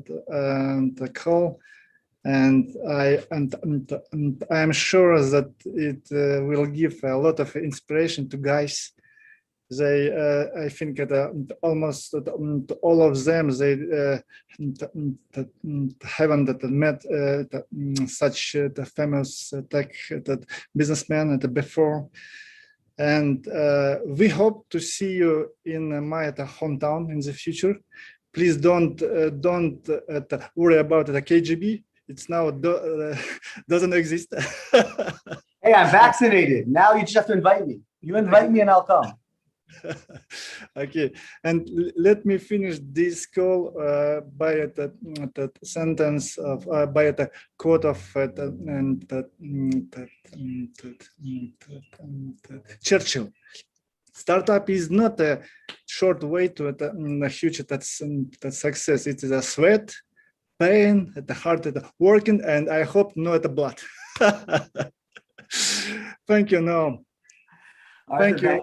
Speaker 4: the call, and I'm sure that it will give a lot of inspiration to guys. I think that almost all of them, they haven't met such the famous tech businessman before, and we hope to see you in my hometown in the future. Please don't worry about the KGB. It's now doesn't exist.
Speaker 2: Hey, I'm vaccinated. Now you just have to invite me. You invite me and I'll come.
Speaker 4: Okay, and let me finish this call by the sentence of by the quote of Churchill. Startup is not a short way to a huge success. It is a sweat, pain, at the heart, at the working, and I hope not the blood. Thank you, Noam. Thank you.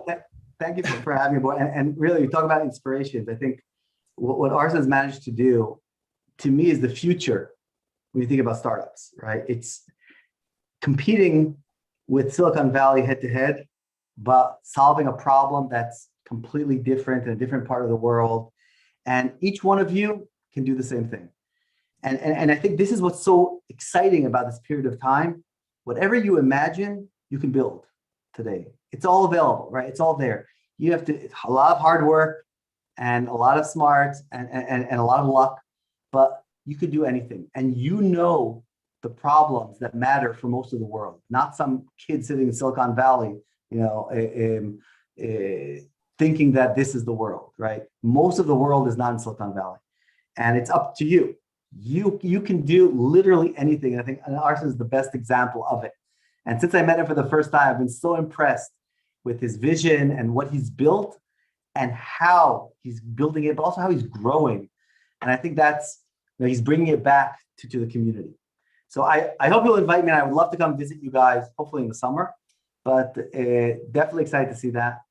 Speaker 2: Thank you for having me, boy. And really, you talk about inspirations. I think what Arsen's managed to do, to me, is the future when you think about startups, right? It's competing with Silicon Valley head to head, but solving a problem that's completely different in a different part of the world. And each one of you can do the same thing. And I think this is what's so exciting about this period of time. Whatever you imagine, you can build today. It's all available, right? It's all there. You have to, a lot of hard work and a lot of smarts and a lot of luck, but you could do anything. And you know the problems that matter for most of the world, not some kid sitting in Silicon Valley, thinking that this is the world, right? Most of the world is not in Silicon Valley, and it's up to you. You can do literally anything. And I think Arsen is the best example of it. And since I met him for the first time, I've been so impressed with his vision and what he's built and how he's building it, but also how he's growing. And I think that's, he's bringing it back to the community. So I hope you'll invite me, and I would love to come visit you guys, hopefully in the summer, but definitely excited to see that.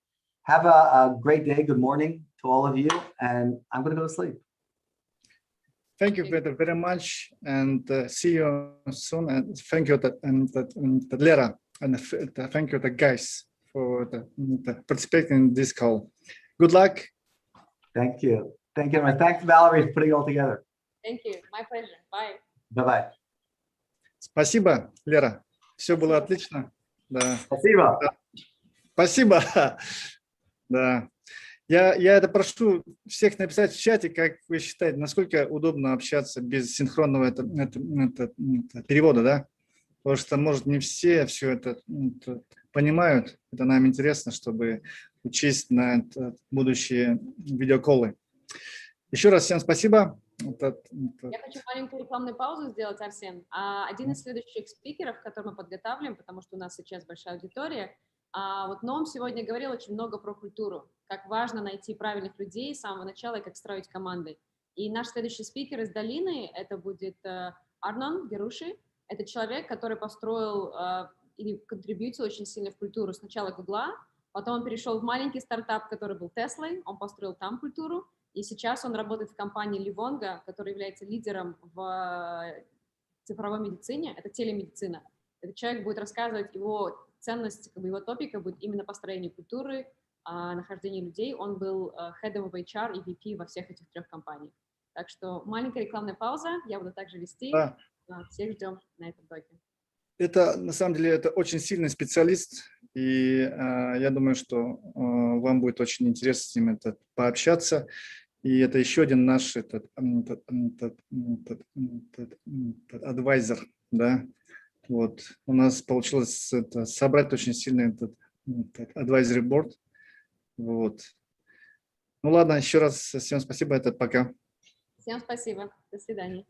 Speaker 2: Have a great day. Good morning to all of you. And I'm going to go to sleep.
Speaker 4: Thank you very much, and see you soon. And thank you, Lera, and thank you, the guys, for participating in this call. Good luck.
Speaker 2: Thank you. Thank you. And thanks, Valerie, for putting it all together.
Speaker 1: Thank you. My pleasure. Bye.
Speaker 2: Bye-bye.
Speaker 4: Спасибо, Лера. Все было отлично. Да.
Speaker 2: Спасибо.
Speaker 4: Спасибо. Да. Я это прошу всех написать в чате, как вы считаете, насколько удобно общаться без синхронного перевода, да? Потому что, может, не все это понимают. Это нам интересно, чтобы учесть на будущие видеоколлы. Еще раз всем спасибо.
Speaker 1: Я хочу маленькую рекламную паузу сделать, Арсен. Один из следующих спикеров, который мы подготавливаем, потому что у нас сейчас большая аудитория, вот Ноам сегодня говорил очень много про культуру, как важно найти правильных людей с самого начала и как строить команды. И наш следующий спикер из долины, это будет Арнон Геруши. Это человек, который построил или контрибьютил очень сильно в культуру сначала Гугла, потом он перешел в маленький стартап, который был Теслой, он построил там культуру, и сейчас он работает в компании Livongo, которая является лидером в цифровой медицине, это телемедицина. Этот человек будет рассказывать, его ценность, как бы его топика будет именно построение культуры, нахождение людей. Он был head of HR и VP во всех этих 3 компаниях. Так что маленькая рекламная пауза, я буду также вести.
Speaker 4: Да.
Speaker 1: Всех ждем на этом блоке.
Speaker 4: Это, на самом деле, это очень сильный специалист, и я думаю, что вам будет очень интересно с ним пообщаться. И это еще один наш адвайзер, да. Вот. У нас получилось собрать очень сильный advisory board. Вот. Ну ладно, еще раз всем спасибо, пока.
Speaker 1: Всем спасибо, до свидания.